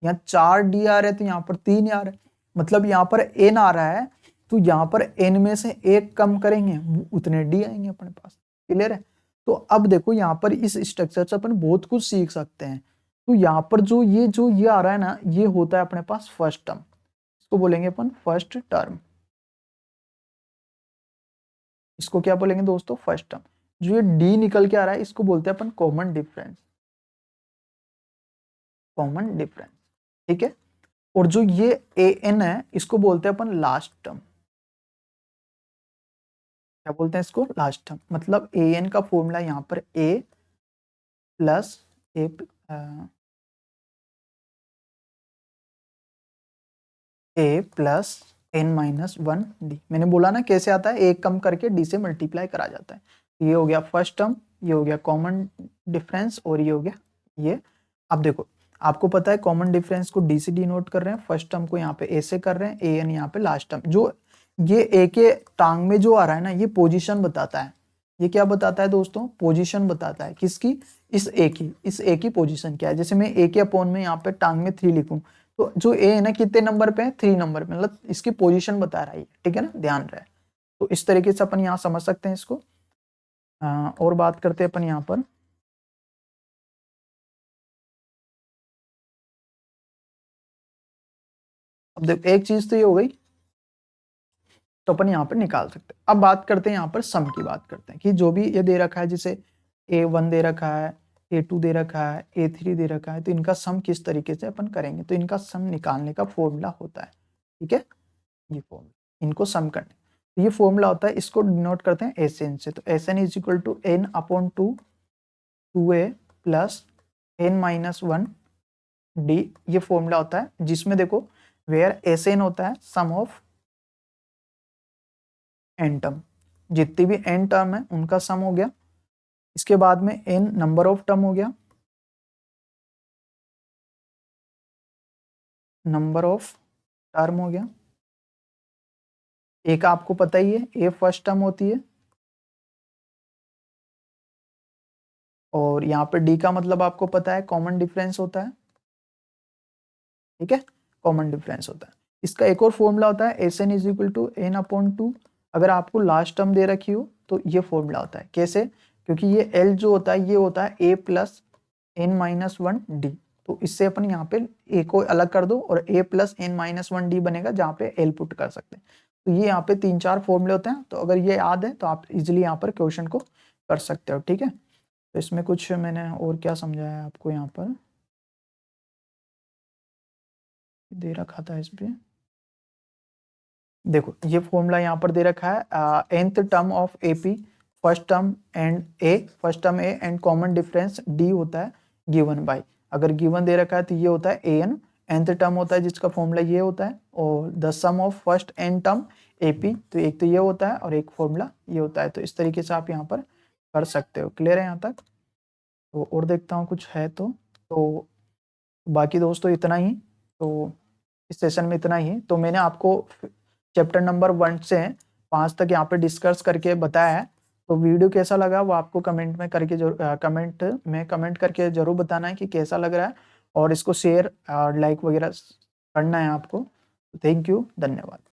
यहाँ 4 डी आ रहे हैं तो यहाँ पर 3 आ रहे हैं, मतलब यहाँ पर एन आ रहा है, तो यहाँ पर एन में से एक कम करेंगे उतने डी आएंगे अपने पास। क्लियर है? तो अब देखो यहाँ पर इस स्ट्रक्चर से अपन बहुत कुछ सीख सकते हैं। तो यहाँ पर जो ये आ रहा है ना, ये होता है अपने पास फर्स्ट टर्म, इसको बोलेंगे अपन फर्स्ट टर्म। इसको क्या बोलेंगे दोस्तों, फर्स्ट टर्म। जो ये डी निकल के आ रहा है इसको बोलते हैं अपन कॉमन डिफरेंस, कॉमन डिफरेंस। ठीक है? और जो ये ए एन है इसको बोलते हैं अपन लास्ट टर्म। क्या बोलते हैं इसको, लास्ट टर्म। मतलब ए एन का फॉर्मूला यहाँ पर ए प्लस ए प्लस एन माइनस 1 डी। मैंने बोला ना कैसे आता है, एक कम करके डी से मल्टीप्लाई करा जाता है। ये हो गया फर्स्ट टर्म, ये हो गया कॉमन डिफरेंस, और ये हो गया ये। अब देखो आपको पता है कॉमन डिफरेंस को डी से डिनोट कर रहे हैं, फर्स्ट टर्म को यहाँ पे ए से कर रहे हैं, ए एन यहाँ पे लास्ट टर्म। जो ये ए के टांग में जो आ रहा है ना, ये पोजीशन बताता है। ये क्या बताता है दोस्तों, पोजीशन बताता है। किसकी, इस ए की। इस ए की पोजीशन क्या है, जैसे मैं ए के अपॉन में यहाँ पे टांग में 3 लिखूं, तो जो ए है ना कितने नंबर पे है, 3 नंबर पे, मतलब इसकी पोजीशन बता रहा है। ठीक है ना, ध्यान रहे। तो इस तरीके से अपन यहाँ समझ सकते हैं इसको। और बात करते हैं अपन यहाँ पर, अब देखो एक चीज तो ये हो गई, तो अपन यहाँ पर निकाल सकते हैं। अब बात करते हैं यहाँ पर सम की बात करते हैं, कि जो भी ये दे रखा है, जैसे A1 दे रखा है, A2 दे रखा है, A3 दे रखा है, तो इनका सम किस तरीके से अपन करेंगे। तो इनका सम निकालने का फॉर्मूला होता है, ठीक है, ये फॉर्मूला, इनको सम करने, तो ये फॉर्मूला होता है, इसको डिनोट करते हैं एसएन से। तो SN is equal to N upon 2 a plus N minus 1 D. ये फॉर्मूला होता है, जिसमें देखो वेयर एसएन होता है सम ऑफ एन टर्म, जितनी भी एन टर्म है उनका सम हो गया। इसके बाद में एन नंबर ऑफ टर्म हो गया, नंबर ऑफ टर्म हो गया। एक आपको पता ही है, ए फर्स्ट टर्म होती है, और यहाँ पे डी का मतलब आपको पता है कॉमन डिफरेंस होता है। ठीक है, कॉमन डिफरेंस होता है। इसका एक और फॉर्मूला होता है, S N is equal to N upon 2। अगर आपको लास्ट टर्म दे रखी हो तो ये फॉर्मूला होता है। कैसे, क्योंकि ये एल जो होता है ये होता है ए प्लस एन माइनस 1 डी। तो इससे अपन यहाँ पे ए को अलग कर दो और ए प्लस एन माइनस 1 डी बनेगा, जहाँ पे एल पुट कर सकते हैं। तो ये यहाँ पे 3-4 फॉर्मूले होते हैं, तो अगर ये याद है तो आप इजिली यहाँ पर क्वेश्चन को कर सकते हो। ठीक है, तो इसमें कुछ मैंने और क्या समझाया आपको, यहाँ पर दे रखा था इस पे, देखो ये फॉर्मूला यहाँ पर दे रखा है, nth term of AP, first term and common difference D होता है गिवन बाय। अगर गिवन दे रखा है तो ये होता है an, nth टर्म होता है जिसका फॉर्मूला ये होता है, और the sum of first n term AP, तो एक तो ये होता है और एक फॉर्मूला ये होता है। तो इस तरीके से आप यहाँ पर कर सकते हो। क्लियर है यहाँ तक? तो और देखता हूँ कुछ है तो बाकी दोस्तों इतना ही, तो इस सेशन में इतना ही। तो मैंने आपको चैप्टर नंबर 1 से 5 तक यहाँ पे डिस्कस करके बताया है। तो वीडियो कैसा लगा वो आपको कमेंट में करके कमेंट करके जरूर बताना है कि कैसा लग रहा है, और इसको शेयर और लाइक वगैरह करना है आपको। थैंक यू, धन्यवाद।